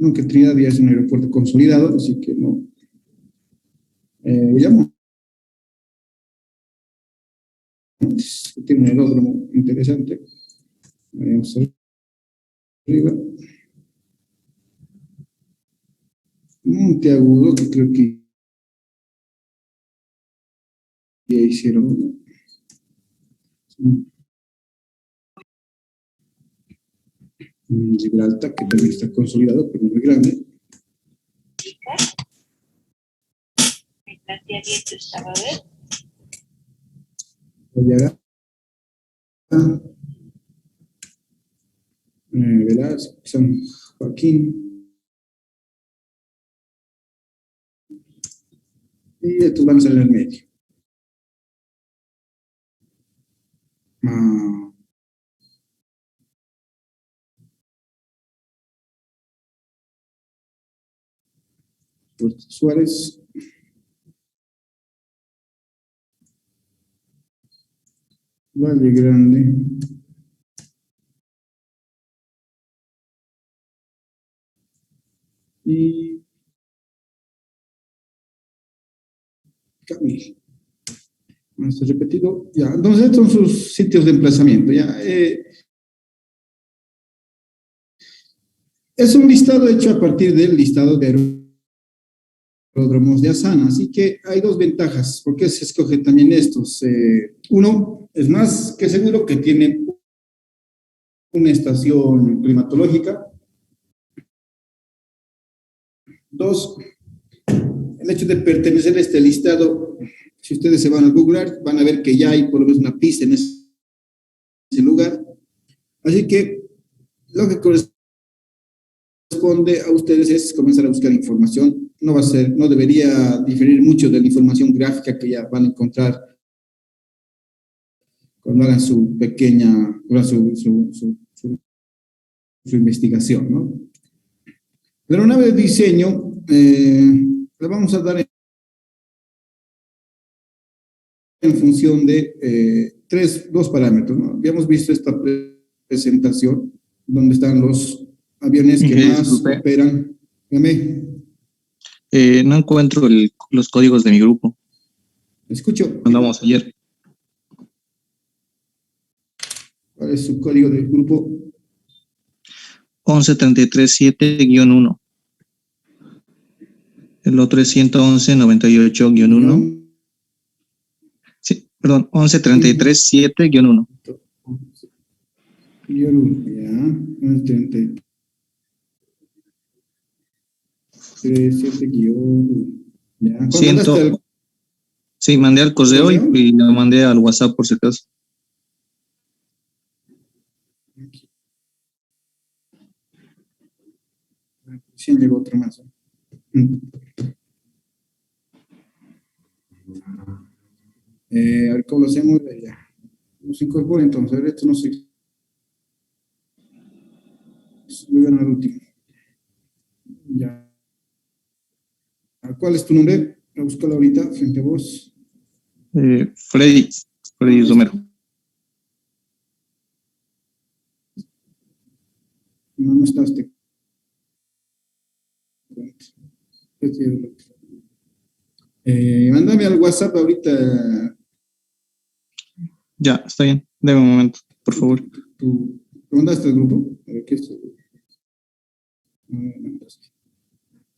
aunque Trinidad ya es un aeropuerto consolidado, así que no. Llamo. Tiene un aeródromo interesante. Vamos arriba. Monteagudo, que creo que ya hicieron uno. Gibraltar, que también está consolidado, pero muy grande. Velázquez, San Joaquín. Y estos van a salir en el medio. Puerto Suárez. Valle Grande. Y Camil. Esto repetido. Ya, entonces estos son sus sitios de emplazamiento. Ya, es un listado hecho a partir del listado de aeródromos de Asana, así que hay dos ventajas. ¿Por qué se escoge también estos? Uno, es más que seguro que tiene una estación climatológica. Dos, el hecho de pertenecer a este listado, si ustedes se van a googlear, van a ver que ya hay por lo menos una pista en ese lugar. Así que lo que corresponde a ustedes es comenzar a buscar información. No debería diferir mucho de la información gráfica que ya van a encontrar cuando hagan su pequeña, su investigación, ¿no? La aeronave de diseño la vamos a dar en función de dos parámetros, ¿no? Habíamos visto esta presentación donde están los aviones que más operan. No encuentro los códigos de mi grupo. Escucho. Mandamos ayer. ¿Cuál es su código del grupo? 11337-1. El otro es 11198-1. Sí, perdón, 11337-1. Ya, 137-1. Ya, ¿cuándo mandaste al... Sí, mandé al correo y lo mandé al WhatsApp por si acaso. Sí, llegó otro más. A ver cómo lo hacemos ya. Nos incorpora entonces. A ver, esto no sé. Voy a ganar el último. Ya. ¿Cuál es tu nombre? Voy a buscarlo ahorita frente a vos. Freddy Romero. No estás. Mándame al WhatsApp ahorita. Ya, está bien. Deme un momento, por favor. ¿Tú mandaste al grupo? A ver qué es.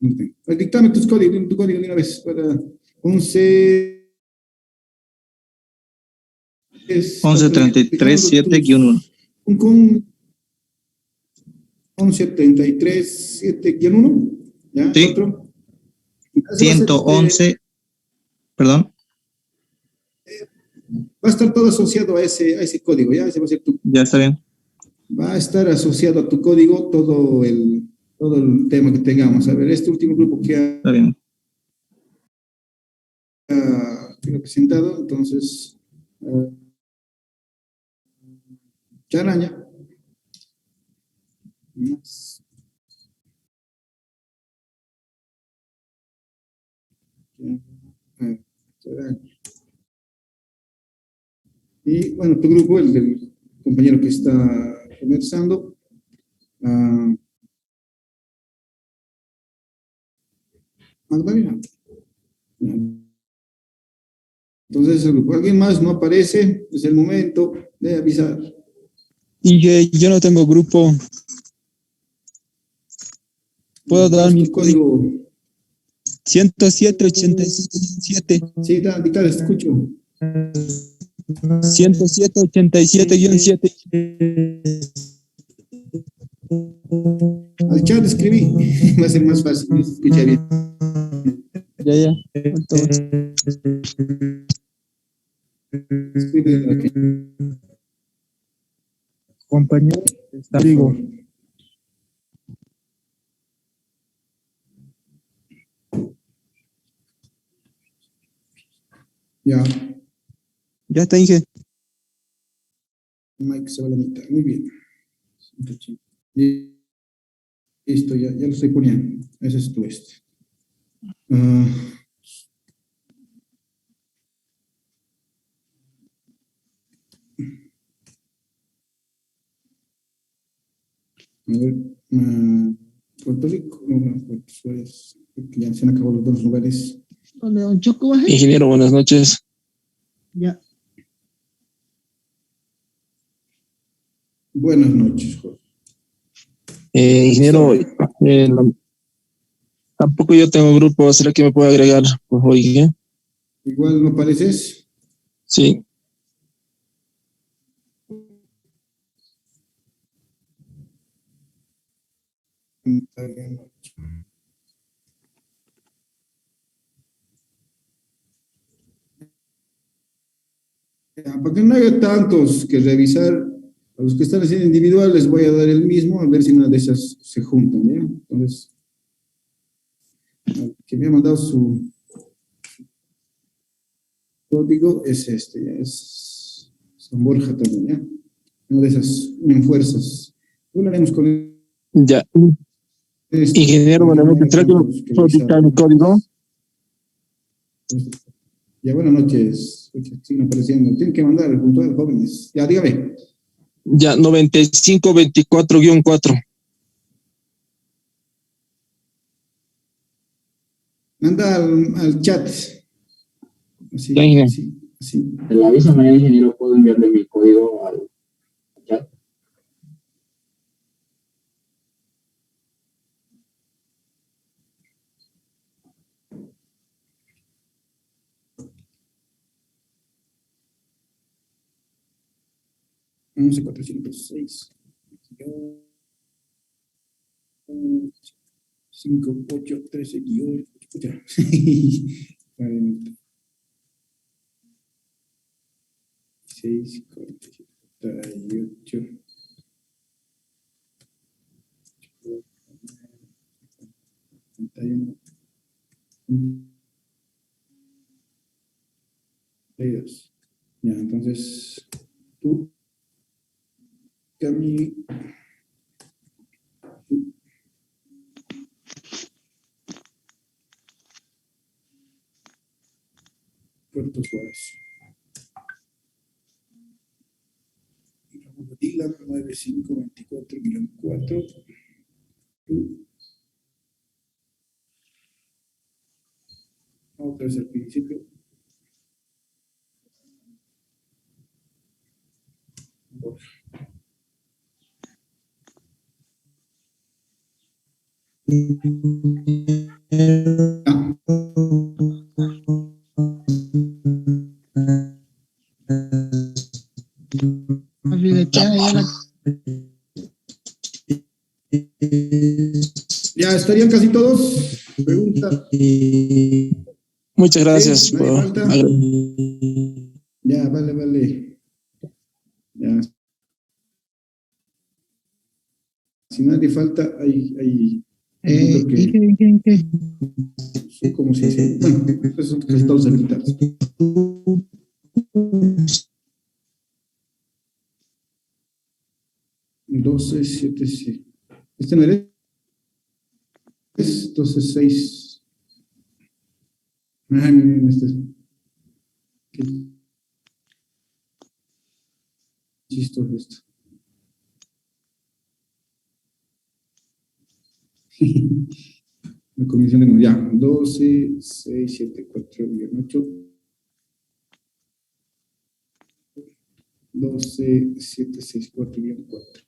No tengo. Dictame tu código de una vez para 11. 11337-1. Con 11337-1. ¿Ya? Sí. Otro. 111. Perdón. Va a estar todo asociado a ese código, ¿ya? Ese va a ser ya está bien. Va a estar asociado a tu código todo el tema que tengamos. A ver, este último grupo que está bien. Presentado, entonces, Charaña. Y bueno, tu grupo, el del compañero que está conversando, Magdalena. Ya. Entonces, alguien más no aparece, es el momento de avisar. Y que yo no tengo grupo. Puedo ¿Cuál dar es mi tu código? 107-87-7. Sí, dicta, escucho. 107-87-7. Al chat escribí, va a ser más fácil, se escucha bien. Ya. Entonces, Escribe aquí, compañero, por digo, favor. Ya, ya te dije. Mike se va a la mitad, muy bien. Y listo, ya lo estoy poniendo. Ese es tu este. Ah, a ver, Puerto Rico, no, Puerto Suárez, porque ya se han acabado los dos lugares. Don Choco, baje. Ingeniero, buenas noches. Ya. Buenas noches, Jorge. Ingeniero, tampoco yo tengo grupo, ¿será que me puede agregar? Pues, oye, Igual no pareces. sí, Para que no haya tantos que revisar, a los que están haciendo individual les voy a dar el mismo, a ver si una de esas se juntan, ¿ya? Entonces, al que me ha mandado su código es este, ya es San Borja también, ¿ya? Una de esas unen fuerzas. Hablaremos con ya. esto, Ingeniero, para que buenas no noches, haya ¿será que me tantos que puede revisar. dictar mi código? Ya, buenas noches. Escucha, siguen apareciendo. Tienen que mandar el puntual, jóvenes. Ya, dígame. Ya, 9524-4. Manda al chat. Ya, Así, ingeniero. así, así. Te la avisa mañana, ingeniero, puedo enviarle mi código al chat. Vamos a 406. 5, 8, 13, 18. Escucha. 46, 48. 31. 32. Ya, entonces, tú, Cami, Puerto Suárez. Dylan 9524-4. Tú, otra vez al principio. Ah, Alfiletea ya la. ya estarían casi todos. Pregunta. Muchas gracias. ¿Sí? ¿Nadie falta? Agra- Ya, vale, vale. Ya. Si nadie falta, hay creo que ¿Qué? son como si se. Bueno, esos son casi todos habilitados. 12, 7, 7. Este no eres. 12, 6. Ay, miren, este es. Qué chistoso esto. La combinación de números, ya. 12, 6, 7, 4, 8. 12, 7, 6, 4, 4.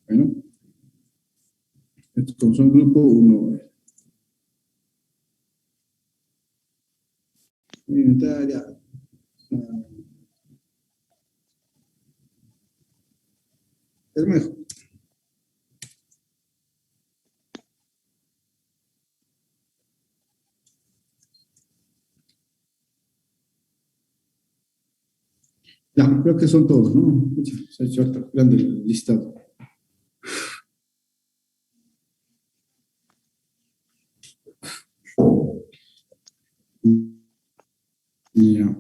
Bueno, estos como son grupo 1. Ya. Es mejor. Ya, creo que son todos, ¿no? Se ha hecho harto grande el listado. Ya.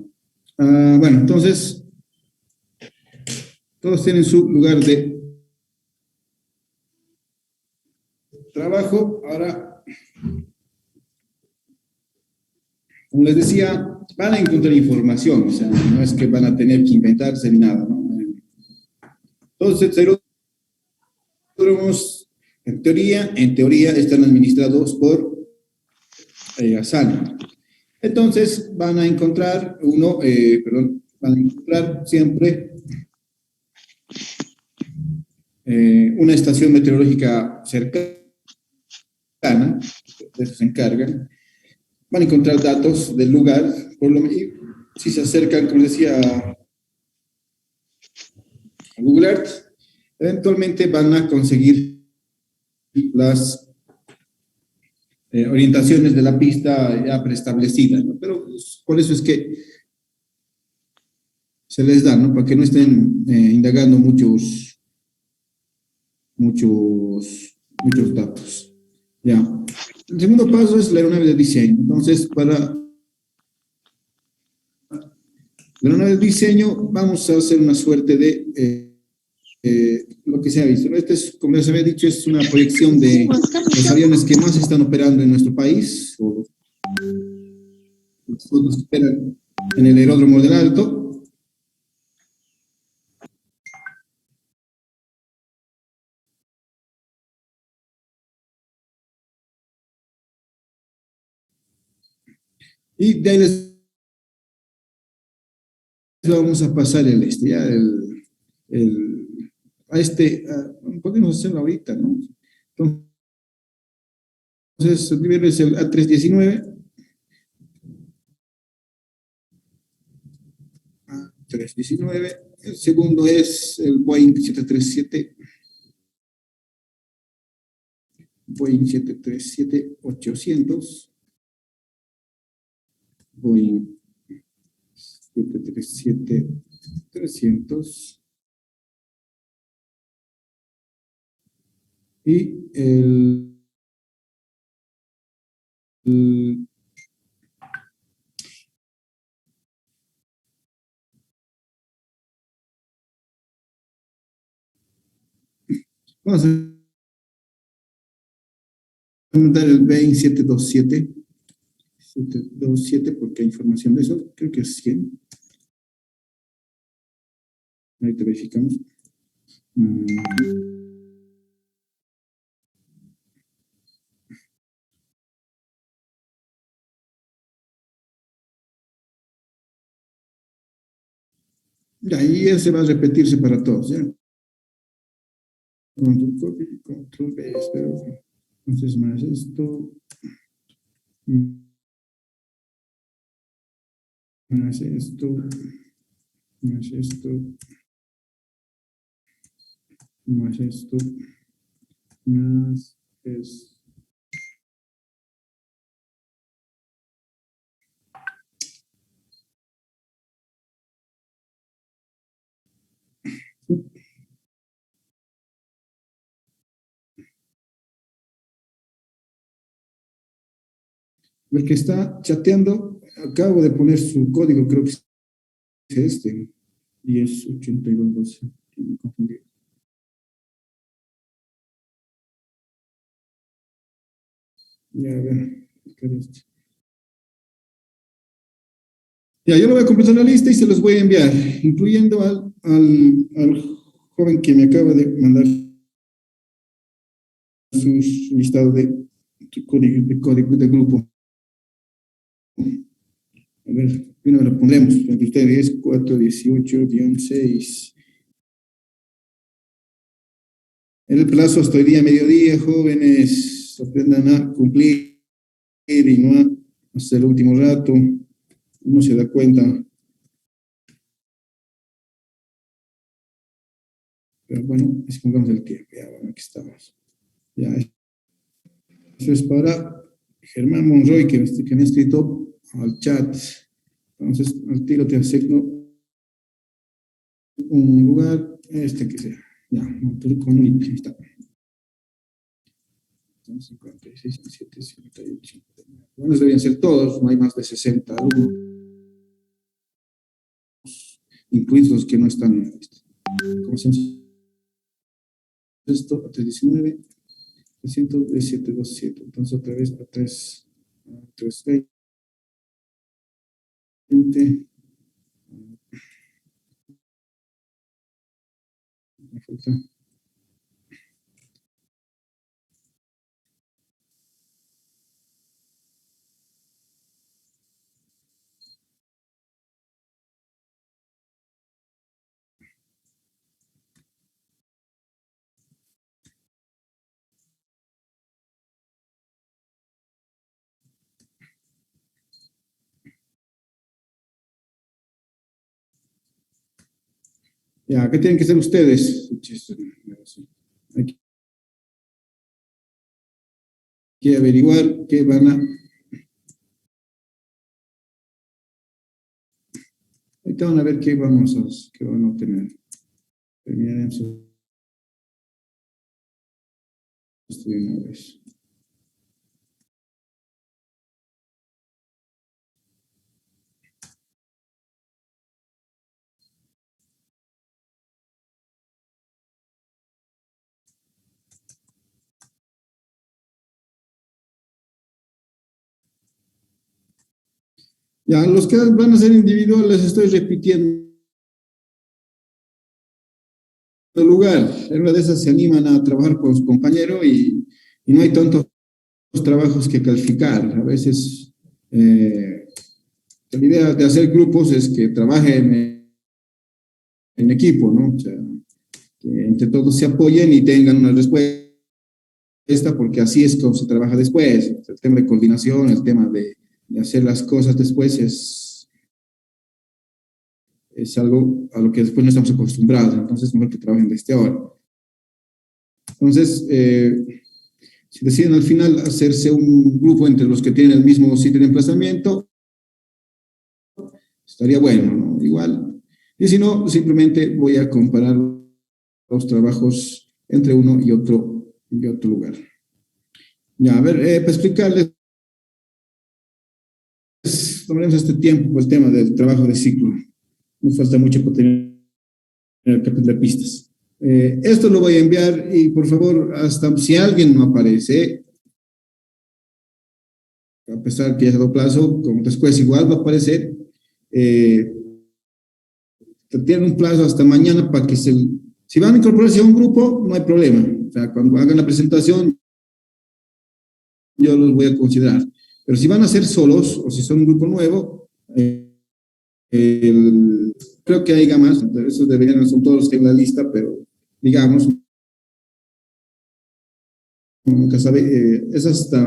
Bueno, entonces, todos tienen su lugar de trabajo. Ahora, como les decía, van a encontrar información, o sea, no es que van a tener que inventarse ni nada, ¿no? Entonces, aeródromos, en teoría, están administrados por Asana. Entonces, van a encontrar siempre una estación meteorológica cercana, de eso se encargan. Van a encontrar datos del lugar, y si se acercan, como decía, a Google Earth, eventualmente van a conseguir las orientaciones de la pista ya preestablecidas, ¿no? Pero pues, por eso es que se les da, ¿no? Para que no estén indagando muchos datos. Ya. El segundo paso es la aeronave de diseño. Entonces, para la aeronave de diseño vamos a hacer una suerte de lo que se ha visto. Este es, como les había dicho, es una proyección de los aviones que más están operando en nuestro país, o los otros que operan en el aeródromo del Alto. Y de ahí les vamos a pasar podemos hacerlo ahorita, ¿no? Entonces, el primero es el A319. A319. El segundo es el Boeing 737. Boeing 737-800. Boeing 737-300. Y vamos a montar el Boeing 727 porque hay información de eso, creo que es 100. Ahí te verificamos. Y ahí ese va a repetirse para todos, ¿ya? Control copy, control B, espero. Entonces, más esto. Más esto. Más esto. Más esto. Más esto. El que está chateando, acabo de poner su código, creo que es este. 108212. Me confundí. Ya, a ver, buscar esto. Ya, yo lo voy a completar la lista y se los voy a enviar, incluyendo al joven que me acaba de mandar su listado de código de grupo. A ver, primero lo pondremos entre ustedes, 418-6. En el plazo hasta hoy día, mediodía, jóvenes, aprendan a cumplir y no a hasta el último rato. Uno se da cuenta. Pero bueno, pongamos el tiempo. Ya, bueno, aquí estamos. Ya, eso es para Germán Monroy, que me ha escrito al chat. Entonces, al tiro te asigno un lugar, que sea. Ya, con un link, ahí está. 56, 57, 58. Bueno, deberían ser todos, no hay más de 60 alumnos, incluidos los que no están. ¿Cómo se llama esto? A 319, 327, entonces otra vez a 320. Me falta. Ya, ¿qué tienen que hacer ustedes? Hay que averiguar qué van a. Ahorita van a ver qué van a obtener. Terminaremos esto de una vez. Ya, los que van a ser individuales, estoy repitiendo el lugar. En una de esas se animan a trabajar con su compañero y no hay tantos trabajos que calificar. A veces la idea de hacer grupos es que trabajen en equipo, ¿no? O sea, que entre todos se apoyen y tengan una respuesta, porque así es como se trabaja después. El tema de coordinación, el tema de hacer las cosas después es algo a lo que después no estamos acostumbrados, entonces mejor que trabajen desde ahora. Entonces, si deciden al final hacerse un grupo entre los que tienen el mismo sitio de emplazamiento, estaría bueno, ¿no? Igual. Y si no, simplemente voy a comparar los trabajos entre uno y otro lugar. Ya, a ver, para explicarles, tomaremos este tiempo por el tema del trabajo de ciclo. No falta mucho para tener el capítulo de pistas. Esto lo voy a enviar y por favor, hasta si alguien no aparece, a pesar que ya se ha dado plazo, como después igual va a aparecer, tienen un plazo hasta mañana para que si van a incorporarse a un grupo, no hay problema. O sea, cuando hagan la presentación, yo los voy a considerar. Pero si van a ser solos o si son un grupo nuevo, creo que hay más, esos deberían, son todos los que hay en la lista, pero digamos, nunca sabe, es hasta,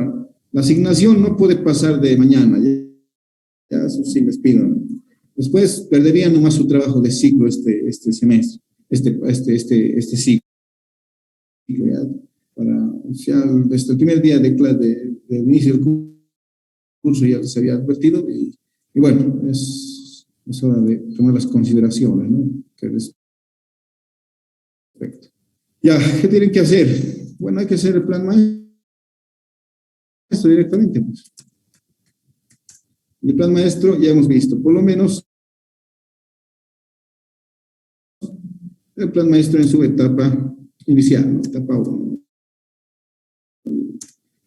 la asignación no puede pasar de mañana, ya eso sí les pido, ¿no? Después perderían nomás su trabajo de ciclo este semestre, este ciclo, ya, desde el primer día de inicio del curso ya se había advertido y bueno, es hora de tomar las consideraciones, ¿no? Que respecto. Ya, ¿qué tienen que hacer? Bueno, hay que hacer el plan maestro directamente, pues. Y el plan maestro ya hemos visto, por lo menos el plan maestro en su etapa inicial, ¿no? Etapa 1.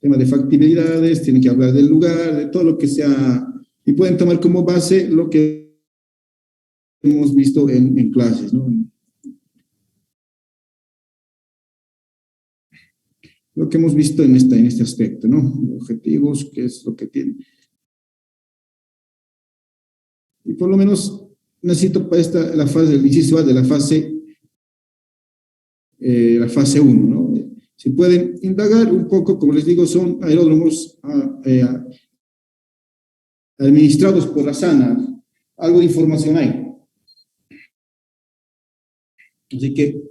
Tema de factibilidades, tienen que hablar del lugar, de todo lo que sea, y pueden tomar como base lo que hemos visto en clases, ¿no? lo que hemos visto en este aspecto, ¿no? Objetivos, qué es lo que tiene. Y por lo menos necesito para la fase del inciso A de la fase 1, ¿no? Si pueden indagar un poco, como les digo, son aeródromos administrados por la SANA. Algo de información hay. Así que,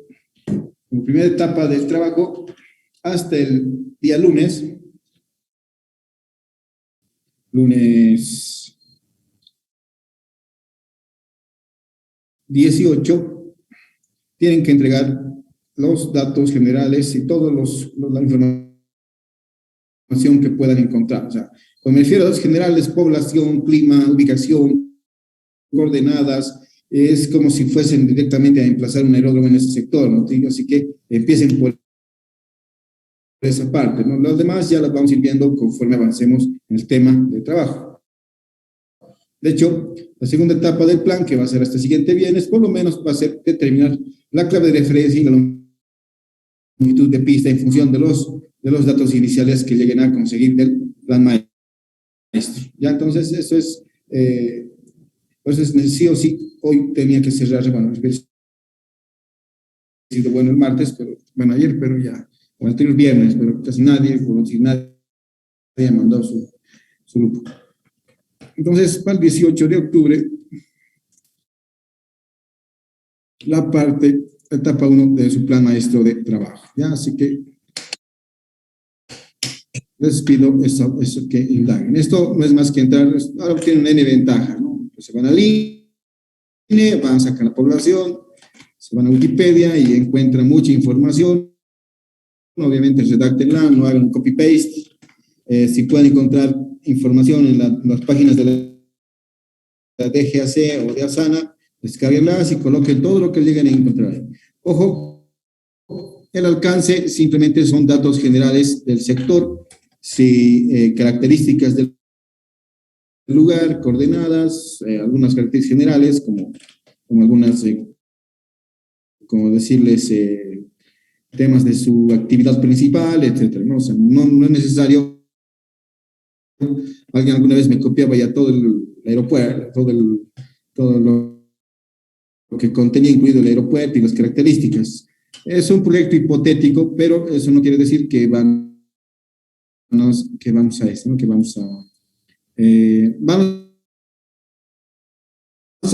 como primera etapa del trabajo, hasta el día lunes 18, tienen que entregar los datos generales y toda la información que puedan encontrar. O sea, cuando me refiero a datos generales, población, clima, ubicación, coordenadas, es como si fuesen directamente a emplazar un aeródromo en ese sector, ¿no? Así que empiecen por esa parte, ¿no? Los demás ya las vamos a ir viendo conforme avancemos en el tema de trabajo. De hecho, la segunda etapa del plan, que va a ser hasta el siguiente viernes, por lo menos va a ser determinar la clave de referencia y la longitud de pista en función de los datos iniciales que lleguen a conseguir del plan maestro. Ya, entonces, eso es, entonces, sí o sí, hoy tenía que cerrar, bueno, hubiera sido bueno el martes, pero, bueno, ayer, pero ya, o el viernes, pero casi nadie, por no decir nadie, ha mandado su grupo. Entonces, para el 18 de octubre, la etapa 1 de su plan maestro de trabajo. ¿Ya? Así que les pido eso que indaguen. Esto no es más que entrar, ahora tienen una N ventaja, ¿no? Se van al INE, van a sacar la población, se van a Wikipedia y encuentran mucha información. Obviamente redáctenla, no hagan copy-paste. Si pueden encontrar información en las páginas de la DGAC o de ASANA, descarguenlas y coloquen todo lo que lleguen a encontrar ahí. Ojo, el alcance simplemente son datos generales del sector, características del lugar, coordenadas, algunas características generales, como algunas, como decirles, temas de su actividad principal, etcétera, ¿no? O sea, no es necesario. Alguien alguna vez me copiaba ya todo el aeropuerto, todo lo que contenía incluido el aeropuerto y las características. Es un proyecto hipotético, pero eso no quiere decir que vamos a eso, ¿no? Que vamos a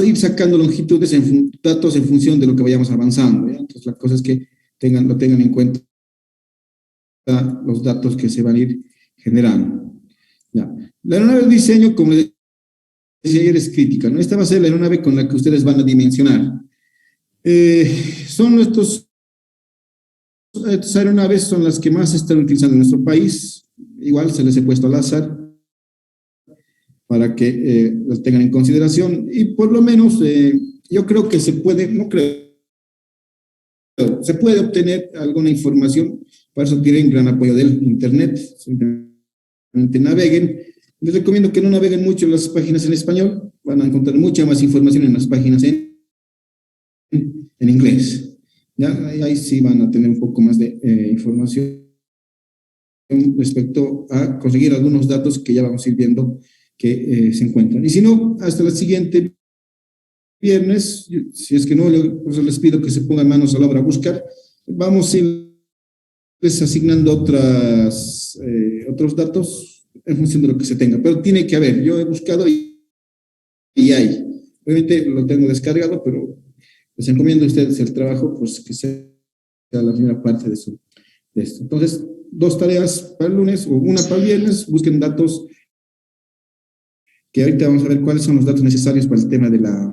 ir sacando longitudes, datos en función de lo que vayamos avanzando, ¿ya? Entonces, la cosa es que lo tengan en cuenta los datos que se van a ir generando. Ya. La aeronave de diseño, como les decía ayer, es crítica, ¿no? Esta va a ser la aeronave con la que ustedes van a dimensionar. Estas aeronaves son las que más se están utilizando en nuestro país. Igual se les he puesto al azar para que las tengan en consideración. Y por lo menos yo creo que se puede, no creo, se puede obtener alguna información. Para eso tienen gran apoyo del Internet. Simplemente naveguen. Les recomiendo que no naveguen mucho en las páginas en español. Van a encontrar mucha más información en las páginas en inglés. ¿Ya? Ahí sí van a tener un poco más de información respecto a conseguir algunos datos que ya vamos a ir viendo que se encuentran. Y si no, hasta el siguiente viernes, si es que no, pues les pido que se pongan manos a la obra a buscar. Vamos a irles asignando otros datos en función de lo que se tenga, pero tiene que haber. Yo he buscado y hay. Obviamente lo tengo descargado, pero les encomiendo a ustedes el trabajo, pues que sea la primera parte de esto. Entonces, 2 tareas para el lunes o una para el viernes. Busquen datos que ahorita vamos a ver cuáles son los datos necesarios para el tema de la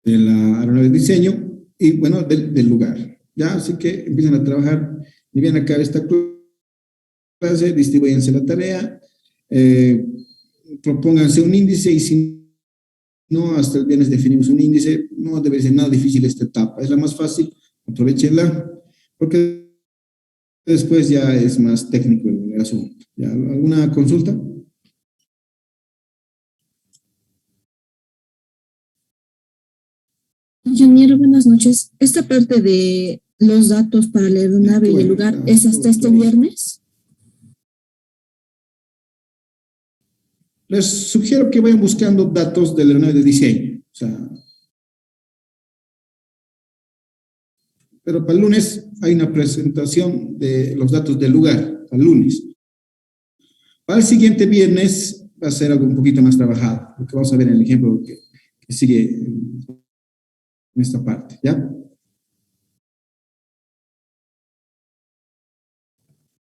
aeronave de diseño y, bueno, del lugar. Ya, así que empiezan a trabajar. Y bien, acá esta clase, distribúyense la tarea, propónganse un índice y si no, hasta el viernes definimos un índice. No debe ser nada difícil esta etapa, es la más fácil, aprovechenla, porque después ya es más técnico el asunto. ¿Ya? ¿Alguna consulta? Ingeniero, buenas noches. Esta parte de los datos para la aeronave y el lugar es hasta este viernes. Les sugiero que vayan buscando datos de la aeronave de diseño. O sea, pero para el lunes hay una presentación de los datos del lugar, para el lunes. Para el siguiente viernes va a ser algo un poquito más trabajado, lo que vamos a ver en el ejemplo que sigue en esta parte, ¿ya?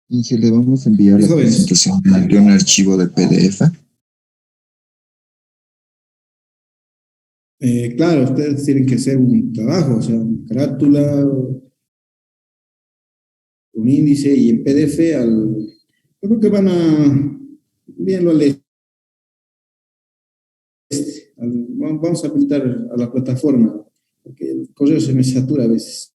Y si le vamos a enviar la Jóvenes. presentación de un archivo de PDF. Claro, ustedes tienen que hacer un trabajo, o sea, una carátula, un índice y en PDF yo creo que van a enviarlo al vamos a habilitar a la plataforma, porque el correo se me satura a veces.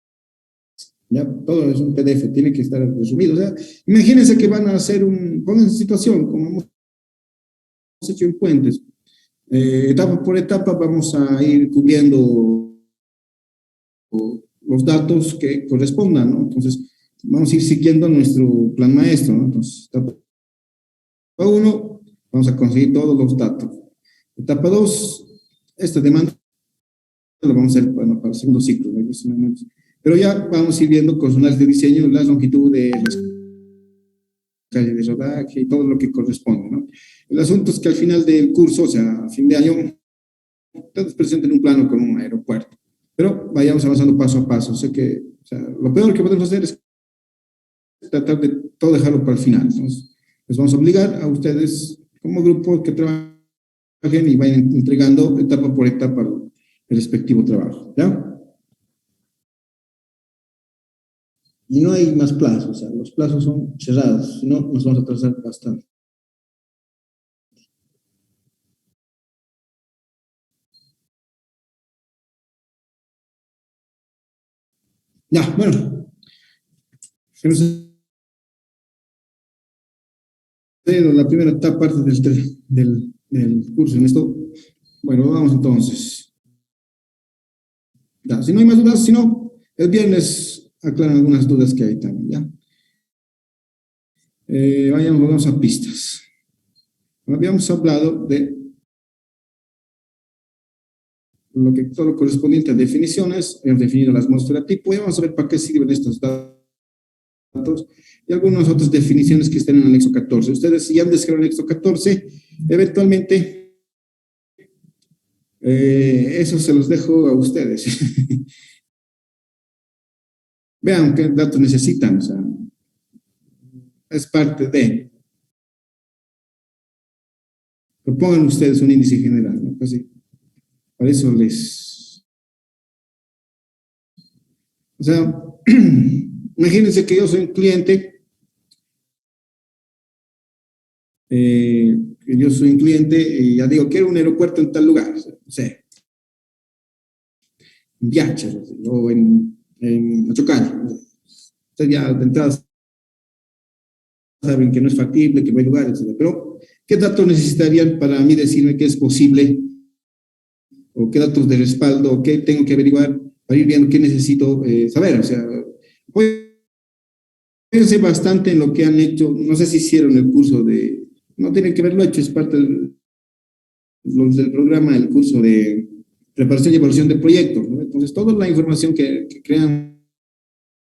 Ya todo es un PDF, tiene que estar resumido. O sea, imagínense que van a hacer pónganse en situación, como hemos hecho en Puentes. Etapa por etapa vamos a ir cubriendo los datos que correspondan, ¿no? Entonces, vamos a ir siguiendo nuestro plan maestro, ¿no? Entonces, etapa 1, vamos a conseguir todos los datos. Etapa 2, esta demanda lo vamos a hacer, bueno, para el segundo ciclo, ¿no? Pero ya vamos a ir viendo con zonas de diseño, las longitudes, las calles de rodaje y todo lo que corresponde, ¿no? El asunto es que al final del curso, o sea, a fin de año, ustedes presenten un plano con un aeropuerto, pero vayamos avanzando paso a paso. Sé que, o sea, lo peor que podemos hacer es tratar de todo dejarlo para el final. Entonces, les vamos a obligar a ustedes, como grupo, que trabajen y vayan entregando etapa por etapa el respectivo trabajo, ¿ya? Y no hay más plazos, o sea, los plazos son cerrados, si no, nos vamos a atrasar bastante. Ya, bueno. La primera etapa del curso en esto. Bueno, vamos entonces. Ya, si no hay más dudas, si no, el viernes aclaran algunas dudas que hay también, ¿ya? Vamos a pistas. Habíamos hablado de todo lo correspondiente a definiciones, hemos definido las muestras tipo y vamos a ver para qué sirven estos datos y algunas otras definiciones que están en el anexo 14. Ustedes ya han descargado el anexo 14, eventualmente eso se los dejo a ustedes. Vean qué datos necesitan, o sea, es parte de. Propongan ustedes un índice general, ¿no? Pues sí, para eso o sea, imagínense que yo soy un cliente, y ya digo, quiero un aeropuerto en tal lugar, no sé, en Viacha, o en Machocal. Ustedes ya de entrada saben que no es factible, que no hay lugar, etc. Pero, ¿qué datos necesitarían para mí decirme que es posible? ¿O qué datos de respaldo? ¿O qué tengo que averiguar para ir viendo qué necesito saber? O sea, fíjense bastante en lo que han hecho. No sé si hicieron el curso no tienen que haberlo hecho, es parte del programa, del curso de preparación y evaluación de proyectos, ¿no? Entonces, toda la información que crean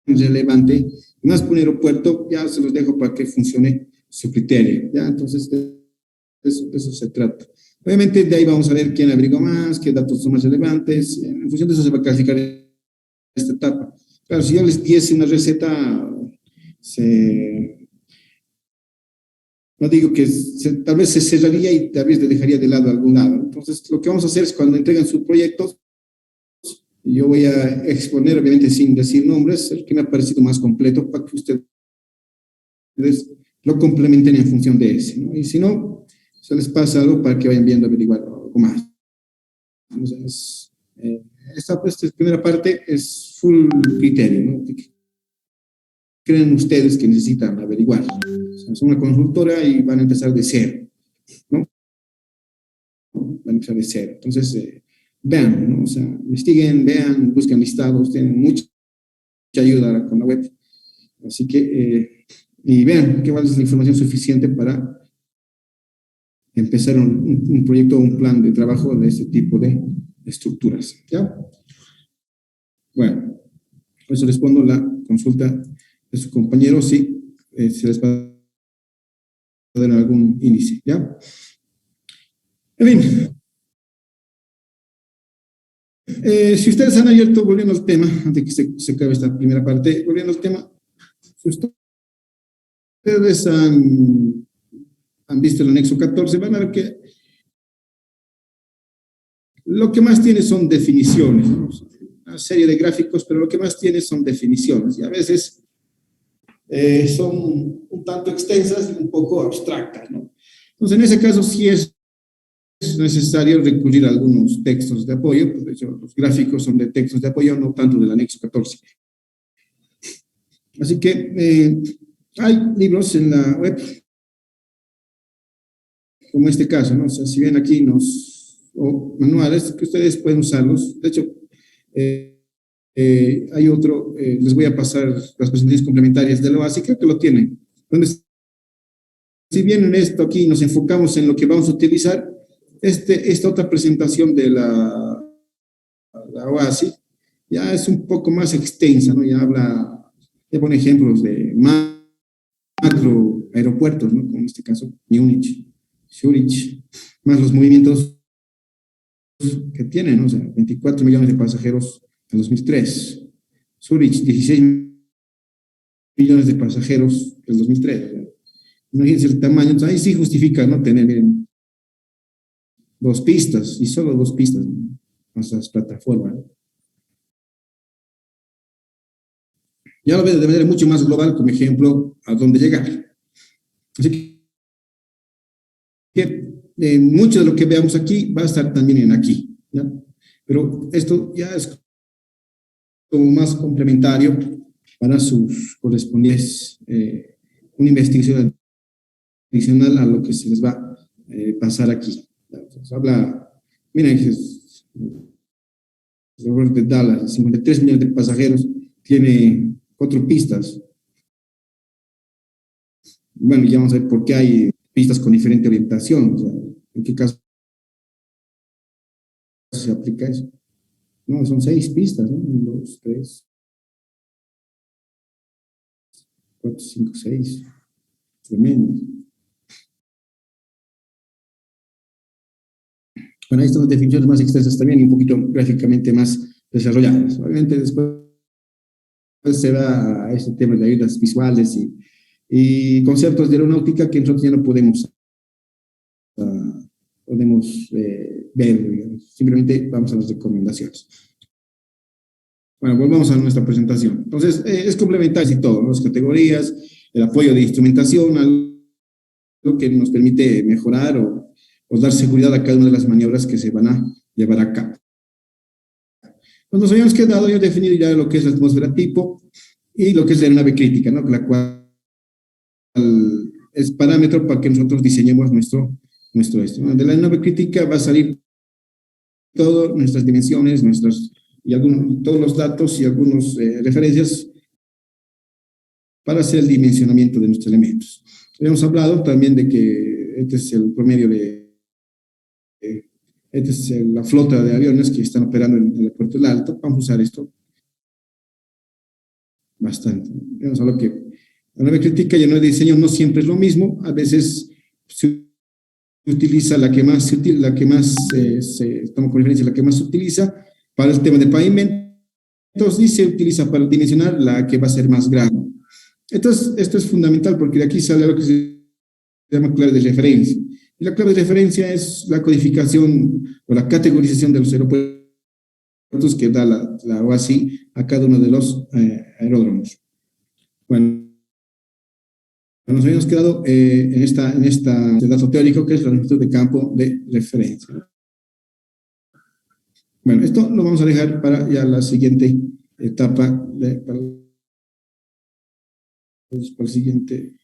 relevante, más por un aeropuerto, ya se los dejo para que funcione su criterio, ¿ya? Entonces, de eso se trata. Obviamente, de ahí vamos a ver quién averigua más, qué datos son más relevantes. En función de eso se va a calificar esta etapa. Claro, si yo les diese una receta, no digo que tal vez se cerraría y tal vez le dejaría de lado algún lado. Entonces, lo que vamos a hacer es cuando entreguen sus proyectos, yo voy a exponer, obviamente sin decir nombres, el que me ha parecido más completo para que ustedes lo complementen en función de ese, ¿no? Y si no, se les pasa algo para que vayan viendo averiguar algo más. Entonces, esta primera parte es full criterio, ¿no? ¿Qué creen ustedes que necesitan averiguar? O sea, son una consultora y van a empezar de cero, ¿no? Van a empezar de cero. Entonces, vean, ¿no? O sea, investiguen, vean, busquen listados, tienen muchas ayuda con la web. Así que, y vean que igual es la información suficiente para empezar un proyecto o un plan de trabajo de este tipo de estructuras. ¿Ya? Bueno, por eso respondo la consulta de su compañero, si se les va a dar algún índice. ¿Ya? En fin. Si ustedes han abierto, volviendo al tema, antes de que se acabe esta primera parte, volviendo al tema, si ustedes han visto el anexo 14, van a ver que lo que más tiene son definiciones, ¿no? Una serie de gráficos, pero lo que más tiene son definiciones, y a veces son un tanto extensas y un poco abstractas, ¿no? Entonces, en ese caso sí es necesario recurrir a algunos textos de apoyo, pues de hecho los gráficos son de textos de apoyo, no tanto del anexo 14. Así que hay libros en la web, como este caso, ¿no? O sea, si ven aquí o manuales que ustedes pueden usarlos. De hecho, hay otro, les voy a pasar las presentaciones complementarias de la OASI, creo que lo tienen, donde si bien en esto aquí nos enfocamos en lo que vamos a utilizar, esta otra presentación de la OASI ya es un poco más extensa, ¿no? Ya pone ejemplos de macro aeropuertos, ¿no? Como en este caso Múnich, Zurich, más los movimientos que tienen, ¿no? O sea, 24 millones de pasajeros en 2003. Zurich, 16 millones de pasajeros en 2003. Imagínense el tamaño. Entonces, ahí sí justifica, ¿no? Tener, miren, 2 pistas, y solo 2 pistas, ¿no? Más las plataformas, ¿no? Ya lo ve de manera mucho más global, como ejemplo, a dónde llegar. Así que mucho de lo que veamos aquí va a estar también en aquí, ¿ya? Pero esto ya es como más complementario para sus correspondientes, una investigación adicional a lo que se les va a pasar aquí. Entonces, miren, de Dallas, 53 millones de pasajeros, tiene 4 pistas. Bueno, ya vamos a ver por qué hay pistas con diferente orientación, o sea, en qué caso se aplica eso. No, son 6 pistas, ¿no? 1, 2, 3, 4, 5, 6. Tremendo. Bueno, ahí están las definiciones más extensas también y un poquito gráficamente más desarrolladas. Obviamente después se va a este tema de ayudas visuales y conceptos de aeronáutica que nosotros ya no podemos ver, digamos. Simplemente vamos a las recomendaciones. Bueno, volvamos a nuestra presentación. Entonces, es complementario y todo, ¿no? Las categorías, el apoyo de instrumentación, algo que nos permite mejorar o dar seguridad a cada una de las maniobras que se van a llevar a cabo. Pues nos habíamos quedado, yo he definido ya lo que es la atmósfera tipo y lo que es la aeronave crítica, ¿no? La cual es parámetro para que nosotros diseñemos nuestro esto, ¿no? De la aeronave crítica va a salir todas nuestras dimensiones, todos los datos y algunas referencias para hacer el dimensionamiento de nuestros elementos. Hemos hablado también de que este es el promedio esta es la flota de aviones que están operando en el aeropuerto del Alto. Vamos a usar esto bastante. Vamos a lo que la nave crítica y el nuevo diseño no siempre es lo mismo. A veces se utiliza la que más se toma como referencia, la que más se utiliza para el tema de pavimentos y se utiliza para dimensionar la que va a ser más grande. Entonces, esto es fundamental porque de aquí sale lo que se llama clave de referencia. Y la clave de referencia es la codificación o la categorización de los aeropuertos que da la OASI a cada uno de los aeródromos. Bueno, nos habíamos quedado en este dato teórico que es la longitud de campo de referencia. Bueno, esto lo vamos a dejar para ya la siguiente etapa, para nuestra siguiente.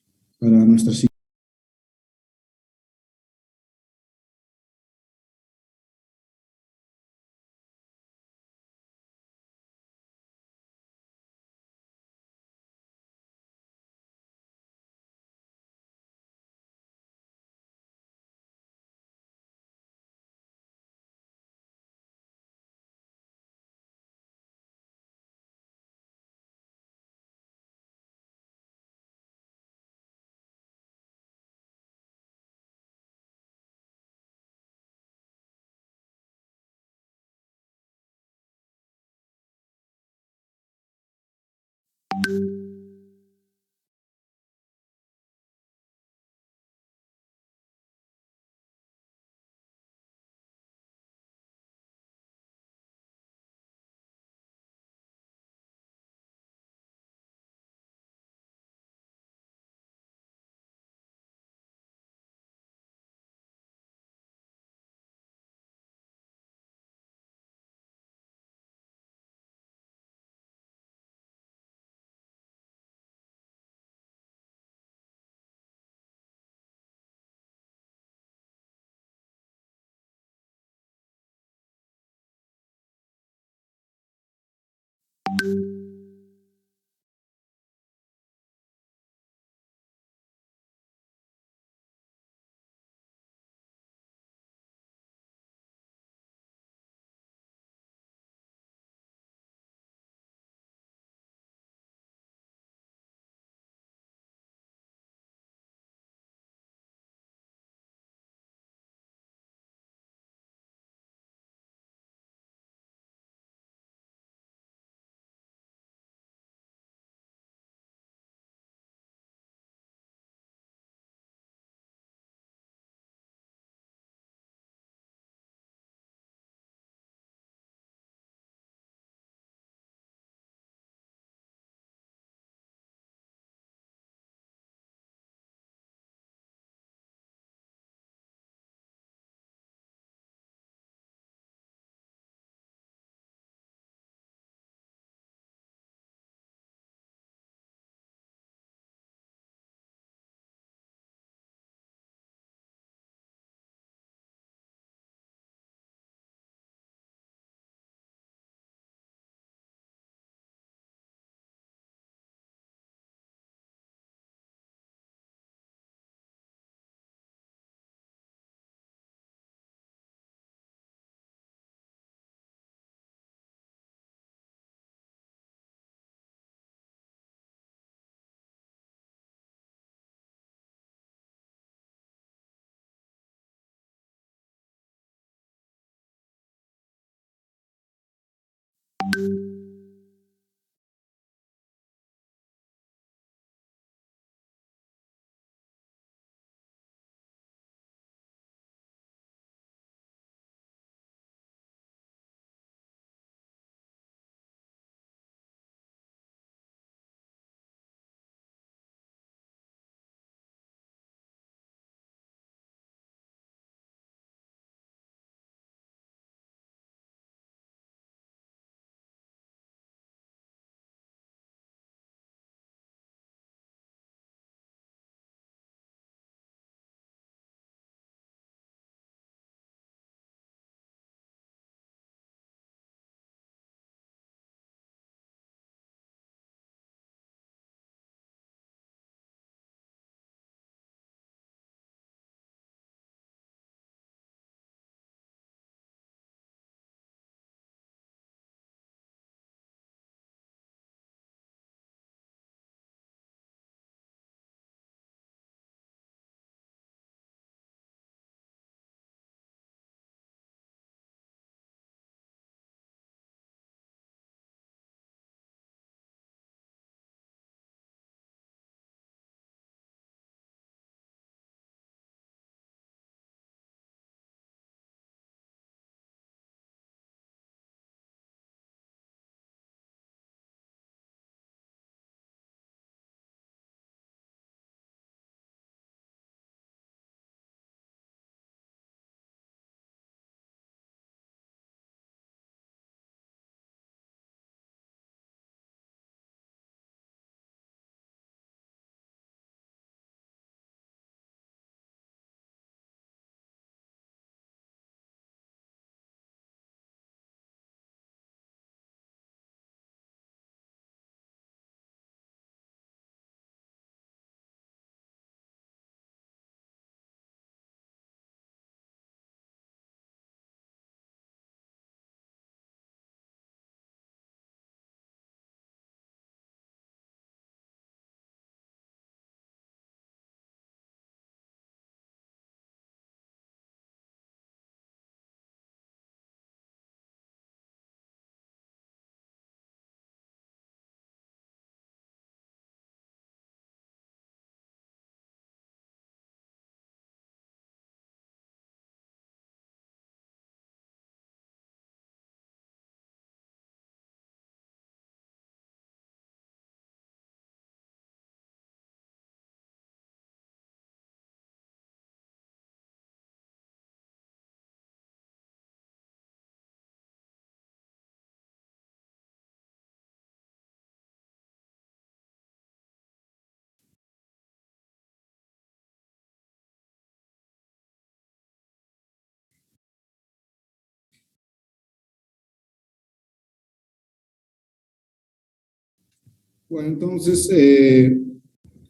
Bueno, entonces,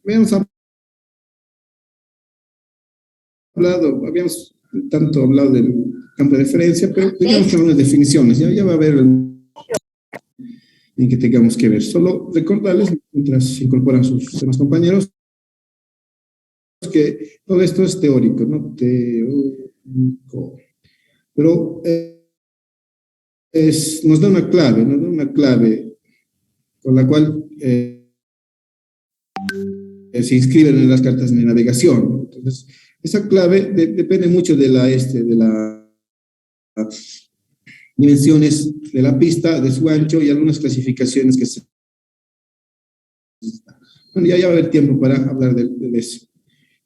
habíamos tanto hablado del campo de referencia, pero digamos que algunas definiciones, ya va a haber en que tengamos que ver. Solo recordarles, mientras se incorporan sus demás compañeros, que todo esto es teórico, ¿no? Teórico. Pero nos da una clave, ¿no? Una clave con la cual se inscriben en las cartas de navegación. Entonces, esa clave depende mucho de las dimensiones de la pista, de su ancho y algunas clasificaciones que se... Bueno, ya va a haber tiempo para hablar de eso.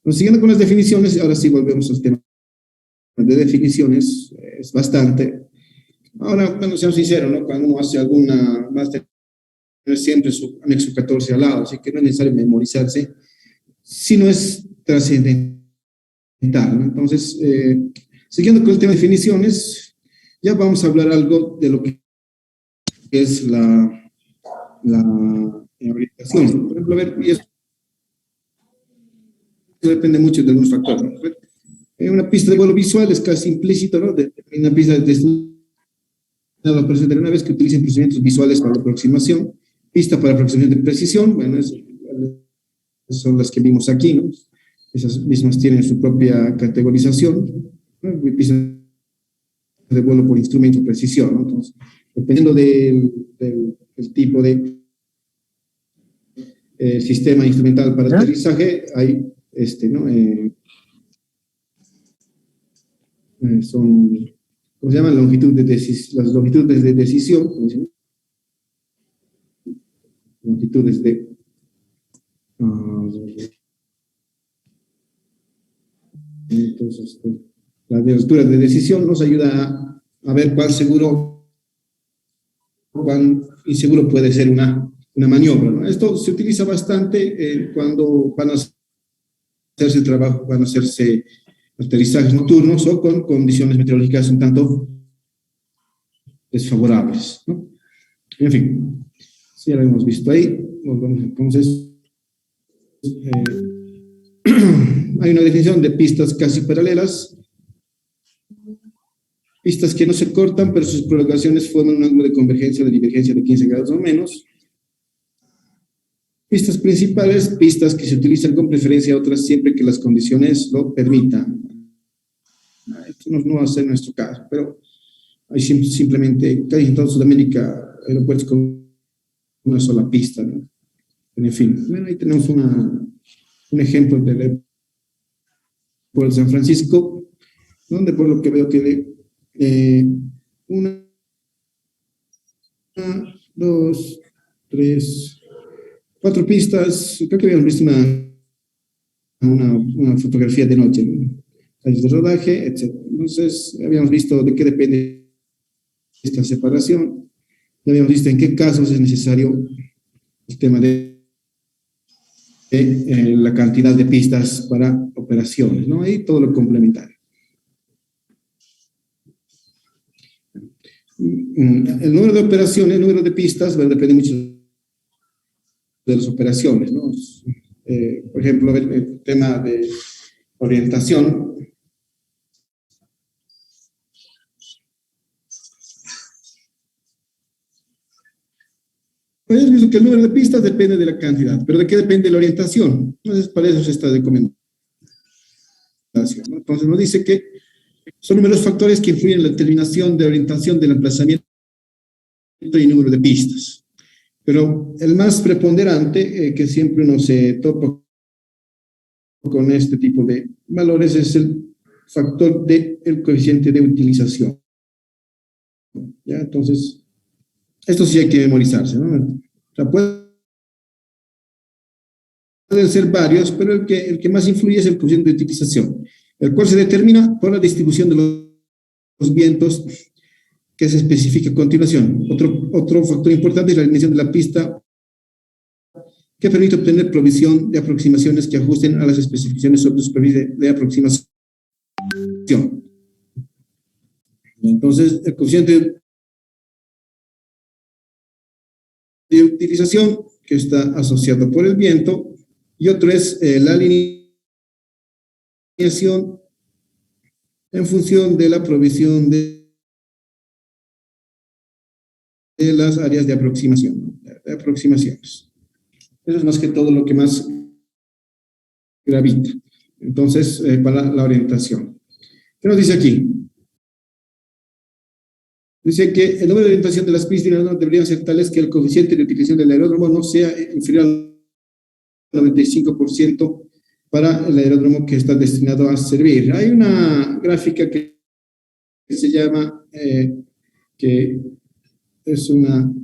Bueno, siguiendo con las definiciones, ahora sí volvemos al tema de definiciones, es bastante. Ahora, bueno, seamos sinceros, ¿no? Cuando uno hace alguna máster, siempre su anexo 14 al lado, así que no es necesario memorizarse, si no es trascendental, ¿no? Entonces, siguiendo con el tema de definiciones, ya vamos a hablar algo de lo que es la orientación. Por ejemplo, a ver, y eso depende mucho de algunos factores, ¿no? Una pista de vuelo visual es casi implícito, ¿no? Una pista de una vez que utilicen procedimientos visuales para la aproximación, pista para aproximación de precisión, bueno, esas son las que vimos aquí, ¿no? Esas mismas tienen su propia categorización, ¿no? Pista de vuelo por instrumento de precisión, ¿no? Entonces, dependiendo del tipo de sistema instrumental para aterrizaje, hay ¿no? Son, ¿cómo se llaman? Las longitudes de decisión, ¿cómo se llama? Longitudes de entonces, la de altura de decisión nos ayuda a ver cuán inseguro puede ser una maniobra, ¿no? Esto se utiliza bastante cuando van a hacerse trabajo, van a hacerse aterrizajes nocturnos o con condiciones meteorológicas un tanto desfavorables, ¿no? En fin, si ya lo hemos visto ahí, nos vamos entonces. Hay una definición de pistas casi paralelas, pistas que no se cortan, pero sus prolongaciones forman un ángulo de convergencia o de divergencia de 15 grados o menos. Pistas principales, pistas que se utilizan con preferencia a otras siempre que las condiciones lo permitan. Esto no va a ser nuestro caso, pero hay simplemente, casi en toda Sudamérica, aeropuertos con una sola pista, ¿no? En fin, bueno, ahí tenemos un ejemplo del aeropuerto de San Francisco, donde por lo que veo tiene una, dos, tres, cuatro pistas. Creo que habíamos visto una fotografía de noche, ¿no? Calles de rodaje, etc. Entonces, habíamos visto de qué depende esta separación. Ya habíamos visto en qué casos es necesario el tema de la cantidad de pistas para operaciones, ¿no? Y todo lo complementario. El número de operaciones, el número de pistas, va a depender mucho de las operaciones, ¿no? Por ejemplo, el tema de orientación. Pues visto que el número de pistas depende de la cantidad, pero ¿de qué depende la orientación? Entonces, para eso se está recomendación, ¿no? Entonces, nos dice que son numerosos factores que influyen en la determinación de orientación del emplazamiento y número de pistas. Pero el más preponderante, que siempre uno se topa con este tipo de valores, es el factor del coeficiente de utilización. ¿Ya? Entonces, esto sí hay que memorizarse, ¿no? O sea, pueden ser varios, pero el que más influye es el coeficiente de utilización, el cual se determina por la distribución de los vientos que se especifica a continuación. Otro factor importante es la dimensión de la pista, que permite obtener provisión de aproximaciones que ajusten a las especificaciones sobre superficie de aproximación. Entonces, el coeficiente de utilización, que está asociado por el viento, y otro es la alineación en función de la provisión de las áreas de aproximación, ¿no? De aproximaciones. Eso es más que todo lo que más gravita. Entonces, para la orientación. ¿Qué nos dice aquí? Dice que el número de orientación de las pistas y aeródromos deberían ser tales que el coeficiente de utilización del aeródromo no sea inferior al 95% para el aeródromo que está destinado a servir. Hay una gráfica que se llama, que es una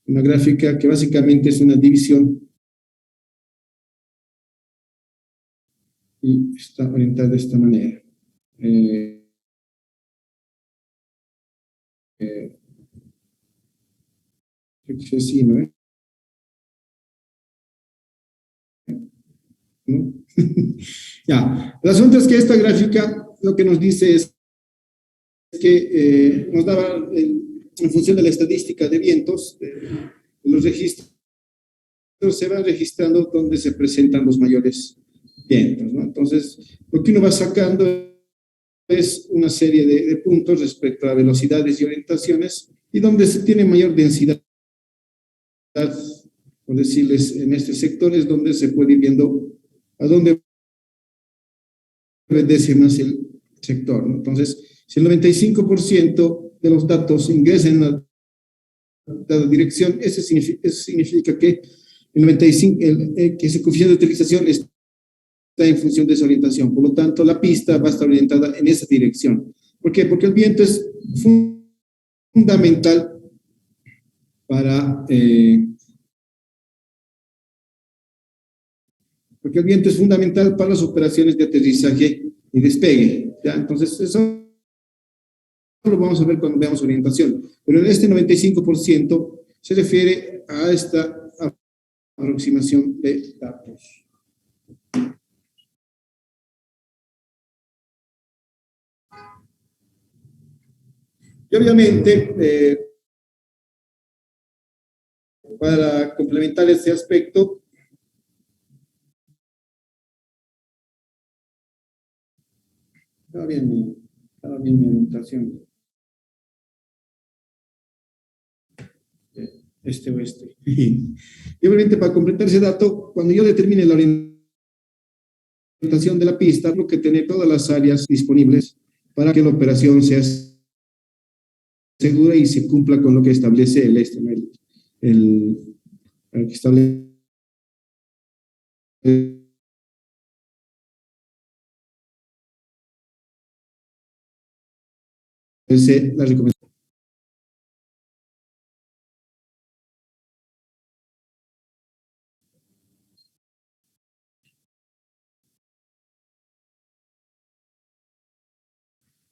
gráfica que básicamente es una división y está orientada de esta manera. Creo que sí, ¿no? ¿No? Ya, el asunto es que esta gráfica lo que nos dice es que nos daba, en función de la estadística de vientos, los registros se van registrando donde se presentan los mayores vientos, ¿no? Entonces, lo que uno va sacando es una serie de puntos respecto a velocidades y orientaciones, y donde se tiene mayor densidad, por decirles, en este sector es donde se puede ir viendo a dónde obedece más el sector, ¿no? Entonces, si el 95% de los datos ingresan en la dirección, eso significa que el 95, que ese coeficiente de utilización está en función de esa orientación. Por lo tanto, la pista va a estar orientada en esa dirección. ¿Por qué? Porque el viento es fundamental para... porque el viento es fundamental para las operaciones de aterrizaje y despegue, ¿ya? Entonces, eso lo vamos a ver cuando veamos orientación. Pero en este 95% se refiere a esta aproximación de datos. Y obviamente, para complementar este aspecto, estaba bien mi orientación. Este-oeste. Y obviamente, para completar ese dato, cuando yo determine la orientación de la pista, tengo que tener todas las áreas disponibles para que la operación sea segura y se cumpla con lo que establece el que establece la recomendación.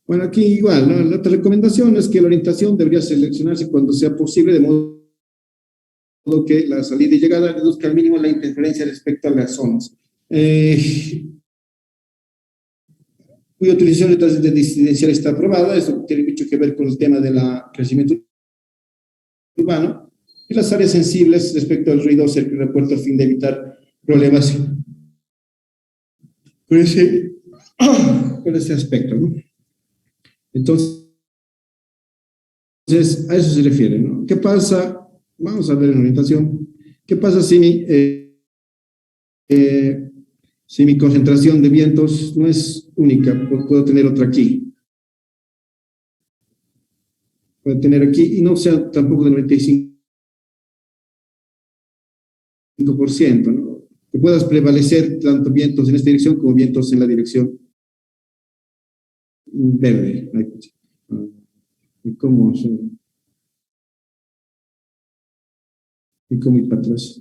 Bueno, aquí igual, ¿no? La otra recomendación es que la orientación debería seleccionarse cuando sea posible, de modo que la salida y llegada reduzca al mínimo la interferencia respecto a las zonas. Cuya utilización de tasas de disidencial está aprobada. Eso tiene mucho que ver con el tema del crecimiento urbano y las áreas sensibles respecto al ruido cerca del aeropuerto a fin de evitar problemas con ese aspecto, ¿no? Entonces, a eso se refiere, ¿no? ¿Qué pasa? Vamos a ver en orientación. ¿Qué pasa si mi concentración de vientos no es única? Puedo tener otra aquí. Puedo tener aquí y no sea tampoco del 95%, ¿no? Que puedas prevalecer tanto vientos en esta dirección como vientos en la dirección verde. ¿Y cómo ir para atrás?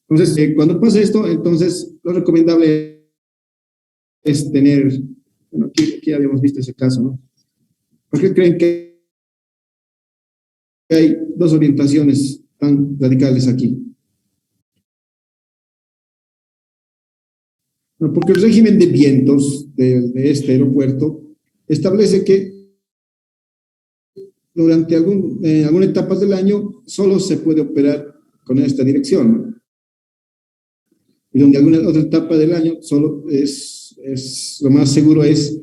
Entonces, cuando pasa esto, entonces lo recomendable es tener, bueno, aquí habíamos visto ese caso, ¿no? ¿Por qué creen que hay dos orientaciones tan radicales aquí? Bueno, porque el régimen de vientos de este aeropuerto establece que durante alguna etapa del año solo se puede operar con esta dirección, ¿no? Y donde alguna otra etapa del año solo lo más seguro es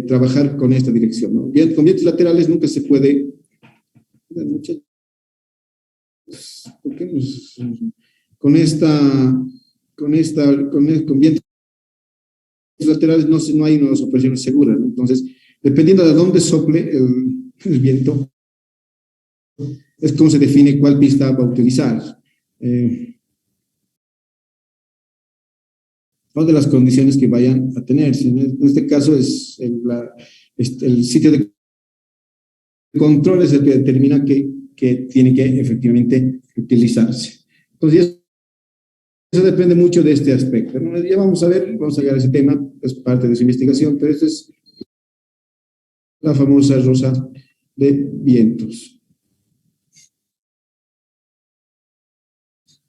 trabajar con esta dirección, ¿no? Bien, con vientos laterales nunca se puede. ¿Por qué con vientos laterales no hay unas operaciones seguras, ¿no? Entonces, dependiendo de dónde sople el viento, es como se define cuál pista va a utilizar. O de las condiciones que vayan a tener. En este caso es el sitio de control es el que determina que tiene que efectivamente utilizarse. Entonces, eso depende mucho de este aspecto, ¿no? Ya vamos a llegar a ese tema, es parte de su investigación, pero esta es la famosa rosa de vientos.